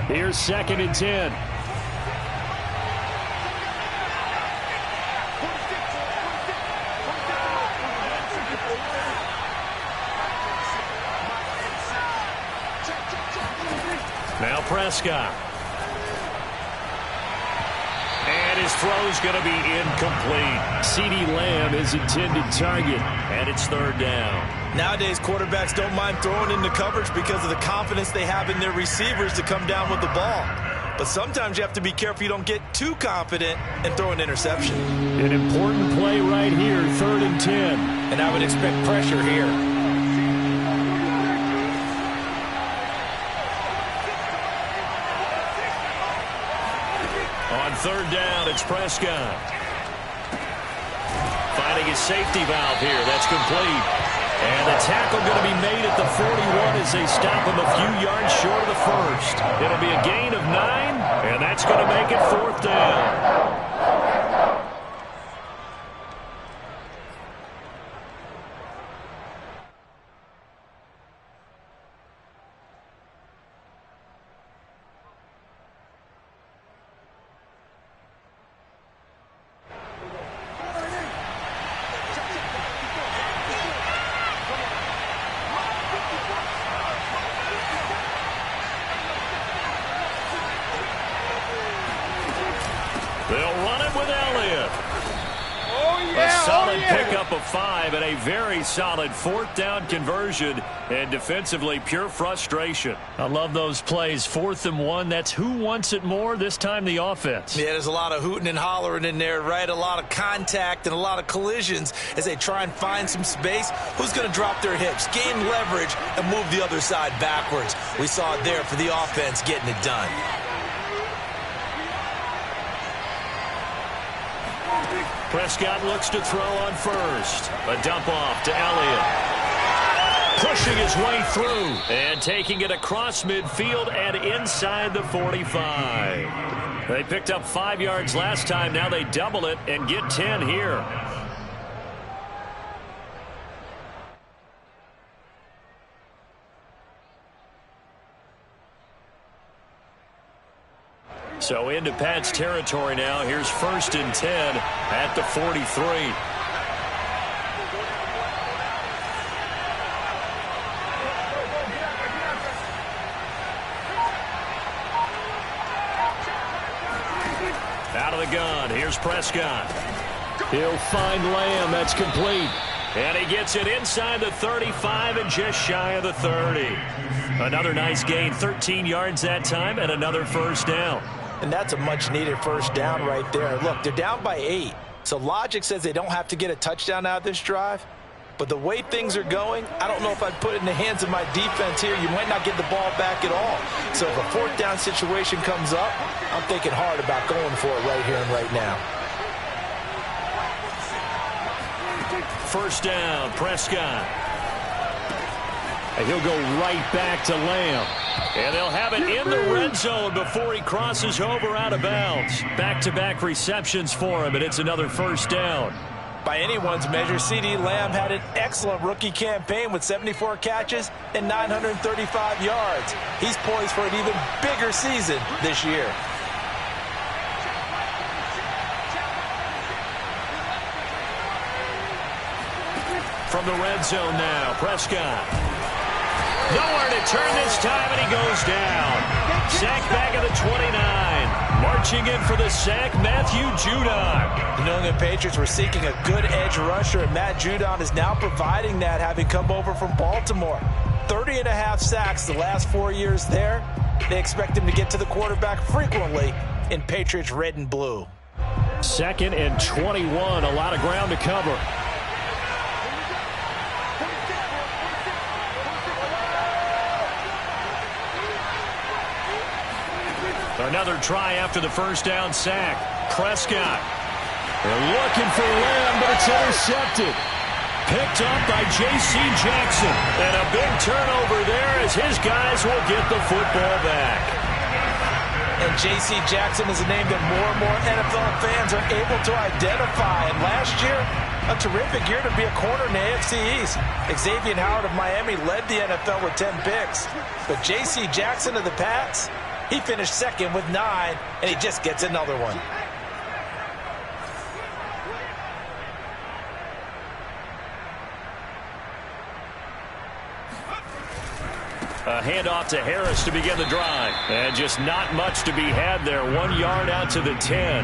Here's 2nd and 10. Now Prescott. And his throw's going to be incomplete. CeeDee Lamb is intended target, and it's 3rd down. Nowadays, quarterbacks don't mind throwing into coverage because of the confidence they have in their receivers to come down with the ball. But sometimes you have to be careful you don't get too confident and throw an interception. An important play right here, 3rd and 10. And I would expect pressure here. On 3rd down, it's Prescott. Finding his safety valve here. That's complete. And the tackle going to be made at the 41 as they stop him a few yards short of the first. It'll be a gain of 9, and that's going to make it 4th down. They'll run it with Elliott. A solid pickup of 5 and a very solid 4th down conversion, and defensively pure frustration. I love those plays. 4th and 1. That's who wants it more, this time the offense. Yeah, there's a lot of hooting and hollering in there, right? A lot of contact and a lot of collisions as they try and find some space. Who's going to drop their hips, gain leverage, and move the other side backwards? We saw it there for the offense getting it done. Prescott looks to throw on first. A dump off to Elliott. Pushing his way through and taking it across midfield and inside the 45. They picked up 5 yards last time. Now they double it and get 10 here. So into Pat's territory now. Here's 1st and 10 at the 43. Out of the gun. Here's Prescott. He'll find Lamb. That's complete. And he gets it inside the 35 and just shy of the 30. Another nice gain. 13 yards that time and another 1st down. And that's a much-needed 1st down right there. Look, they're down by 8. So logic says they don't have to get a touchdown out of this drive. But the way things are going, I don't know if I'd put it in the hands of my defense here. You might not get the ball back at all. So if a 4th down situation comes up, I'm thinking hard about going for it right here and right now. 1st down, Prescott. And he'll go right back to Lamb. And they'll have it in the red zone before he crosses over out of bounds. Back-to-back receptions for him, and it's another 1st down. By anyone's measure, CeeDee Lamb had an excellent rookie campaign with 74 catches and 935 yards. He's poised for an even bigger season this year. From the red zone now, Prescott. Nowhere to turn this time, and he goes down. Sack back at the 29. Marching in for the sack, Matthew Judon. The New England Patriots were seeking a good edge rusher, and Matt Judon is now providing that, having come over from Baltimore. 30.5 sacks the last 4 years there. They expect him to get to the quarterback frequently in Patriots red and blue. 2nd and 21. A lot of ground to cover. Another try after the 1st down sack. Prescott. They're looking for Lamb, but it's intercepted. Picked up by J.C. Jackson. And a big turnover there as his guys will get the football back. And J.C. Jackson is a name that more and more NFL fans are able to identify. And last year, a terrific year to be a corner in the AFC East. Xavier Howard of Miami led the NFL with 10 picks. But J.C. Jackson of the Pats, he finished second with 9, and he just gets another one. A handoff to Harris to begin the drive. And just not much to be had there. 1 yard out to the 10.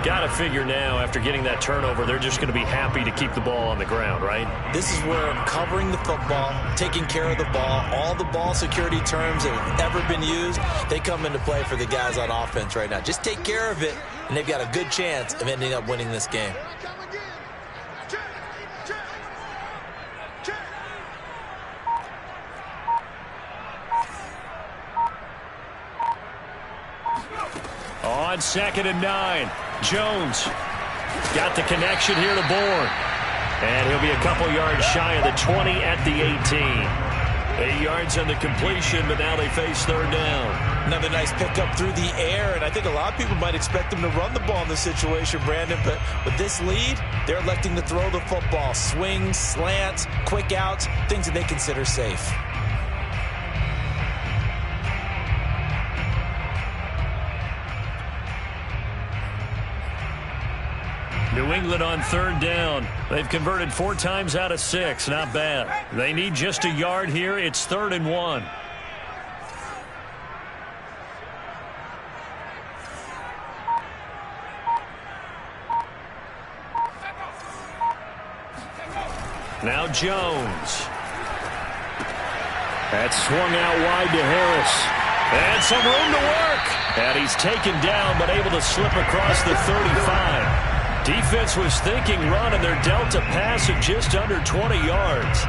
Got to figure now, after getting that turnover, they're just going to be happy to keep the ball on the ground, right? This is where covering the football, taking care of the ball, all the ball security terms that have ever been used, they come into play for the guys on offense right now. Just take care of it, and they've got a good chance of ending up winning this game. On 2nd and 9, Jones got the connection here to Bourne. And he'll be a couple yards shy of the 20 at the 18. 8 yards on the completion, but now they face 3rd down. Another nice pickup through the air, and I think a lot of people might expect them to run the ball in this situation, Brandon, but with this lead, they're electing to throw the football. Swings, slants, quick outs, things that they consider safe. New England on 3rd down. They've converted 4 times out of 6. Not bad. They need just a yard here. It's 3rd and 1. Now Jones. That's swung out wide to Harris. And some room to work. And he's taken down, but able to slip across the 35. Defense was thinking run, and they're dealt a pass of just under 20 yards.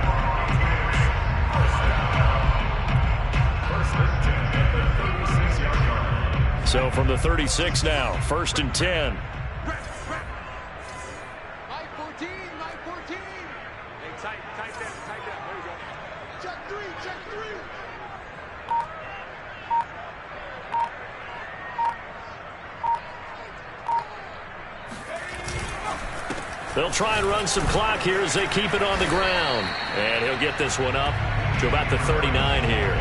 So from the 36 now, 1st and 10. They'll try and run some clock here as they keep it on the ground. And he'll get this one up to about the 39 here.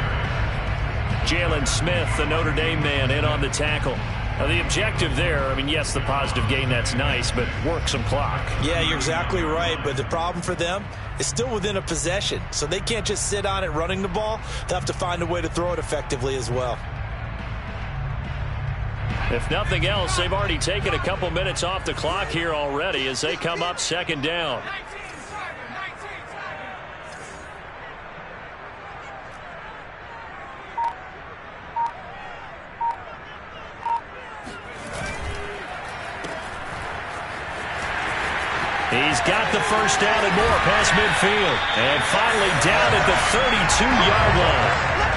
Jalen Smith, the Notre Dame man, in on the tackle. Now, the objective there, I mean, yes, the positive gain, that's nice, but work some clock. Yeah, you're exactly right, but the problem for them is still within a possession. So they can't just sit on it running the ball. They'll have to find a way to throw it effectively as well. If nothing else, they've already taken a couple minutes off the clock here already as they come up 2nd down. He's got the 1st down and more past midfield. And finally down at the 32-yard line.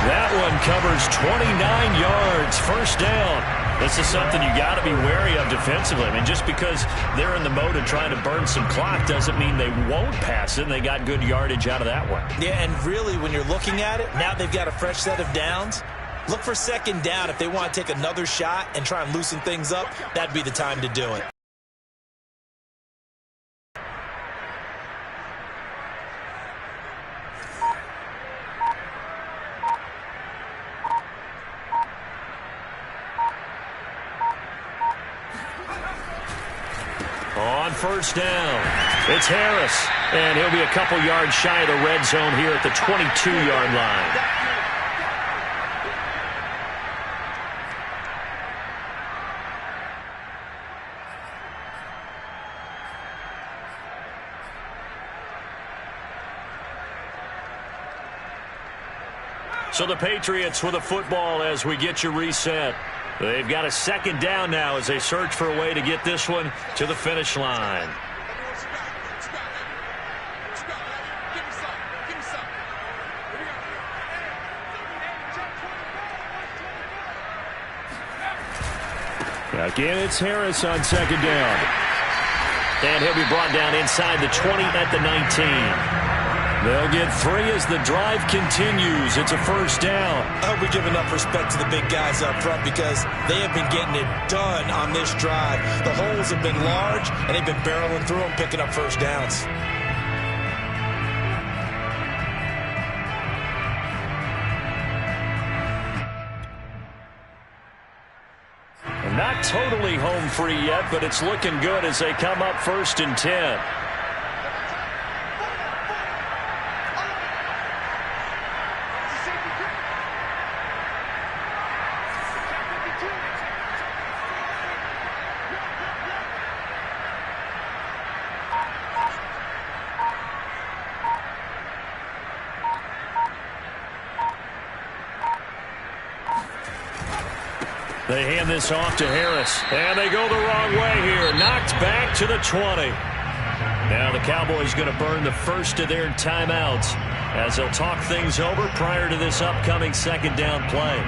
That one covers 29 yards, 1st down. This is something you got to be wary of defensively. I mean, just because they're in the mode of trying to burn some clock doesn't mean they won't pass it. And they got good yardage out of that one. Yeah, and really, when you're looking at it, now they've got a fresh set of downs. Look for 2nd down. If they want to take another shot and try and loosen things up, that'd be the time to do it. On 1st down, it's Harris, and he'll be a couple yards shy of the red zone here at the 22-yard line. So the Patriots with a football as we get you reset. They've got a 2nd down now as they search for a way to get this one to the finish line. Again, it's Harris on 2nd down. And he'll be brought down inside the 20 at the 19. They'll get 3 as the drive continues. It's a first down. I hope we give enough respect to the big guys up front because they have been getting it done on this drive. The holes have been large, and they've been barreling through them, picking up first downs. Not totally home free yet, but it's looking good as they come up 1st and 10. They hand this off to Harris, and they go the wrong way here. Knocked back to the 20. Now the Cowboys going to burn the first of their timeouts as they'll talk things over prior to this upcoming second down play.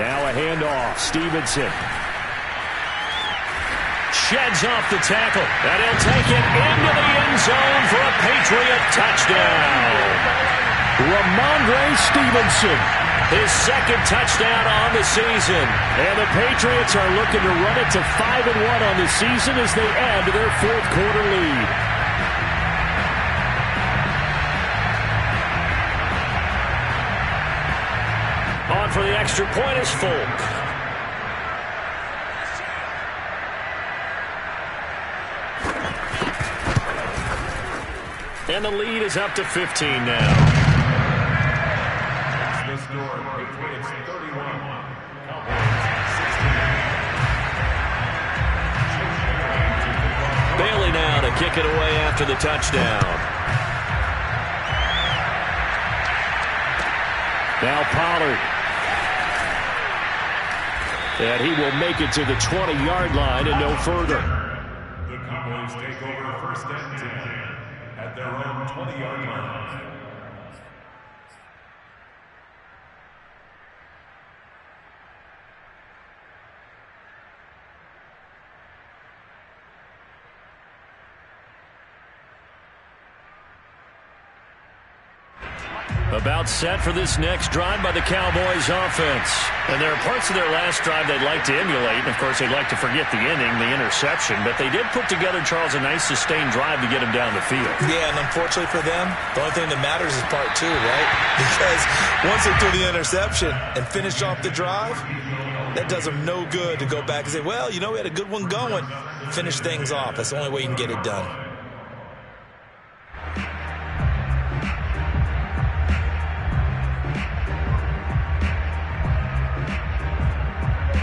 Now a handoff. Stevenson sheds off the tackle, and he'll take it into the end zone for a Patriot touchdown. Ramondre Stevenson, his second touchdown on the season. And the Patriots are looking to run it to 5-1 on the season as they add to their 4th quarter lead. On for the extra point is Folk. And the lead is up to 15 now. The score, Patriots 31, Cowboys 16. Bailey now to kick it away after the touchdown. Now Pollard. And he will make it to the 20-yard line and no further. The Cowboys take over 1st and 10 at their own 20-yard line. About set for this next drive by the Cowboys offense. And there are parts of their last drive they'd like to emulate. And, of course, they'd like to forget the inning, the interception. But they did put together, Charles, a nice sustained drive to get him down the field. Yeah, and unfortunately for them, the only thing that matters is part 2, right? Because once they threw the interception and finished off the drive, that does them no good to go back and say, well, you know, we had a good one going. Finish things off. That's the only way you can get it done.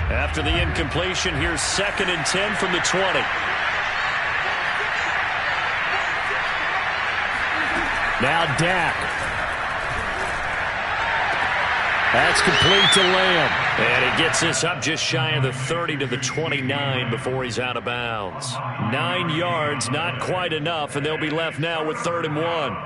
After the incompletion, here's 2nd and 10 from the 20. Now Dak. That's complete to Lamb. And he gets this up just shy of the 30 to the 29 before he's out of bounds. 9 yards, not quite enough, and they'll be left now with 3rd and 1.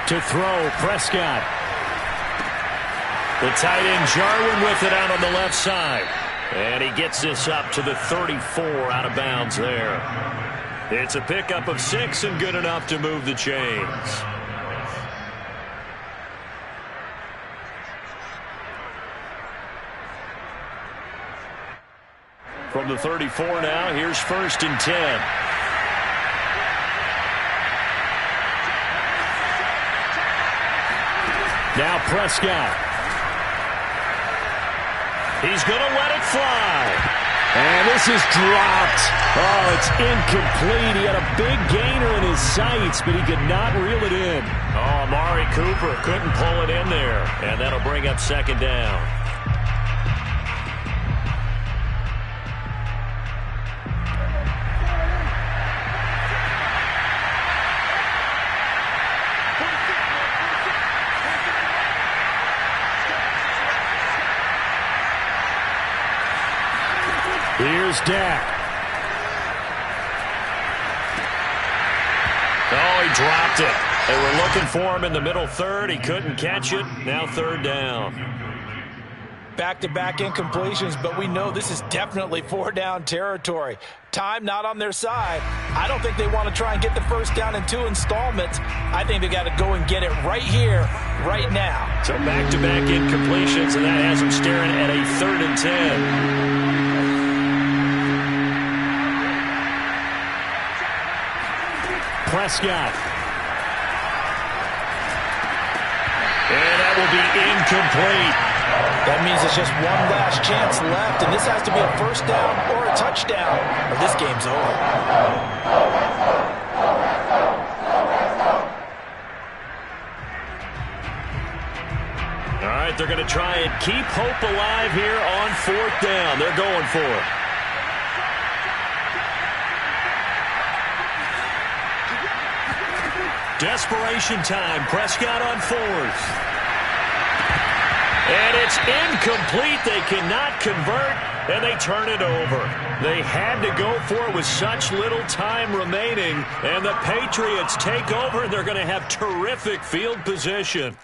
To throw, Prescott. The tight end Jarwin with it out on the left side. And he gets this up to the 34 out of bounds there. It's a pickup of 6 and good enough to move the chains. From the 34 now, here's 1st and 10. Prescott. He's going to let it fly. And this is dropped. Oh, it's incomplete. He had a big gainer in his sights, but he could not reel it in. Oh, Amari Cooper couldn't pull it in there. And that'll bring up second down. Here's Dak. Oh, he dropped it. They were looking for him in the middle third. He couldn't catch it. Now third down. Back-to-back incompletions, but we know this is definitely four-down territory. Time not on their side. I don't think they want to try and get the first down in 2 installments. I think they got to go and get it right here, right now. So back-to-back incompletions, and that has them staring at a 3rd and 10. Prescott. And that will be incomplete. That means it's just one last chance left, and this has to be a first down or a touchdown, or this game's over. All right, they're going to try and keep hope alive here on 4th down. They're going for it. Desperation time. Prescott on 4th. And it's incomplete. They cannot convert, and they turn it over. They had to go for it with such little time remaining, and the Patriots take over, and they're going to have terrific field position.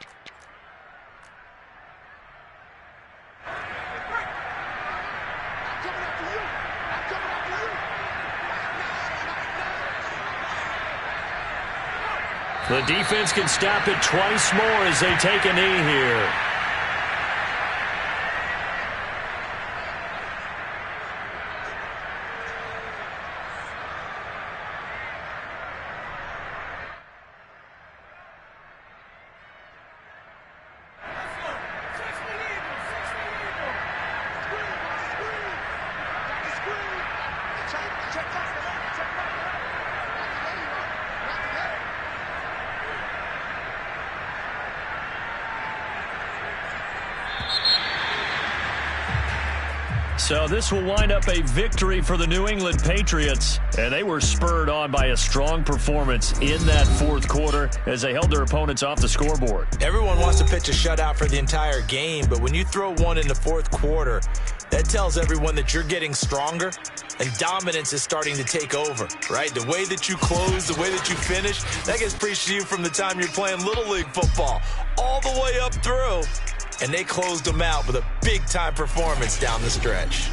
The defense can stop it twice more as they take a knee here. So this will wind up a victory for the New England Patriots, and they were spurred on by a strong performance in that 4th quarter as they held their opponents off the scoreboard. Everyone wants to pitch a shutout for the entire game, but when you throw one in the 4th quarter, that tells everyone that you're getting stronger and dominance is starting to take over, right? The way that you close, the way that you finish, that gets preached to you from the time you're playing Little League football all the way up through. And they closed them out with a big-time performance down the stretch.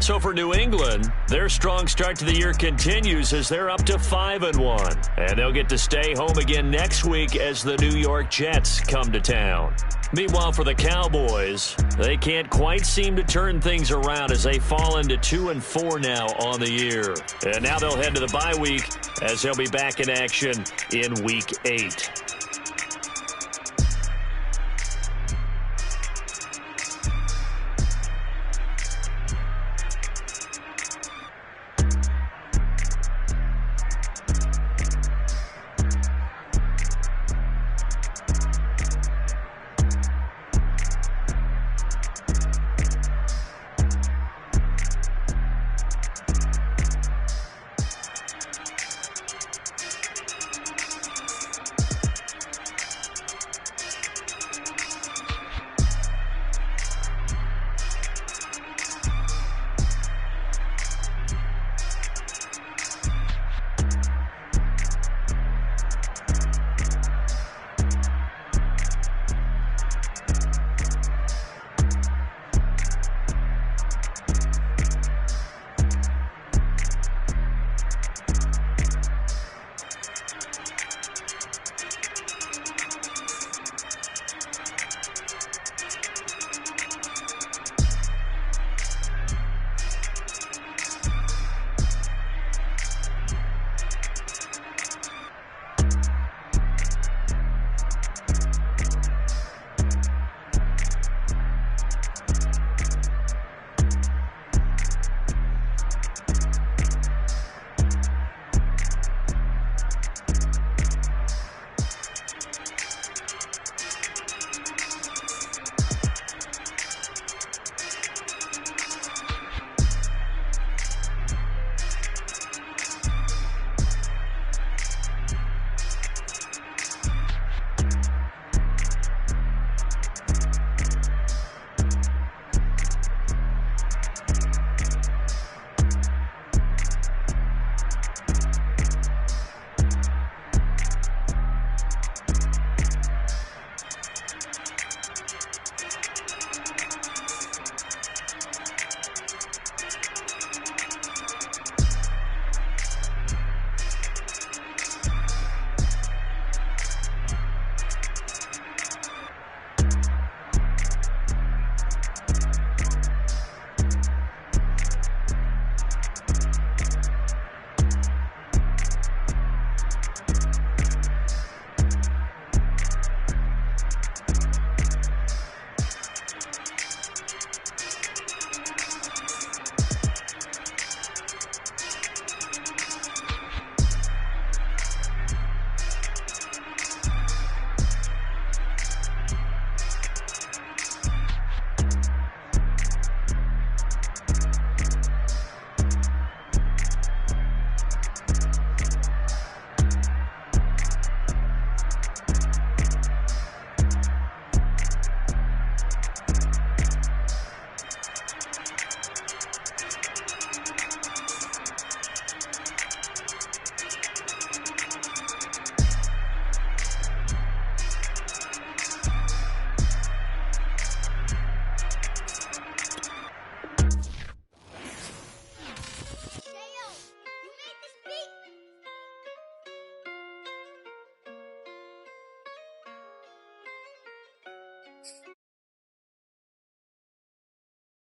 So for New England, their strong start to the year continues as they're up to 5-1. And they'll get to stay home again next week as the New York Jets come to town. Meanwhile, for the Cowboys, they can't quite seem to turn things around as they fall into 2-4 now on the year. And now they'll head to the bye week as they'll be back in action in Week 8.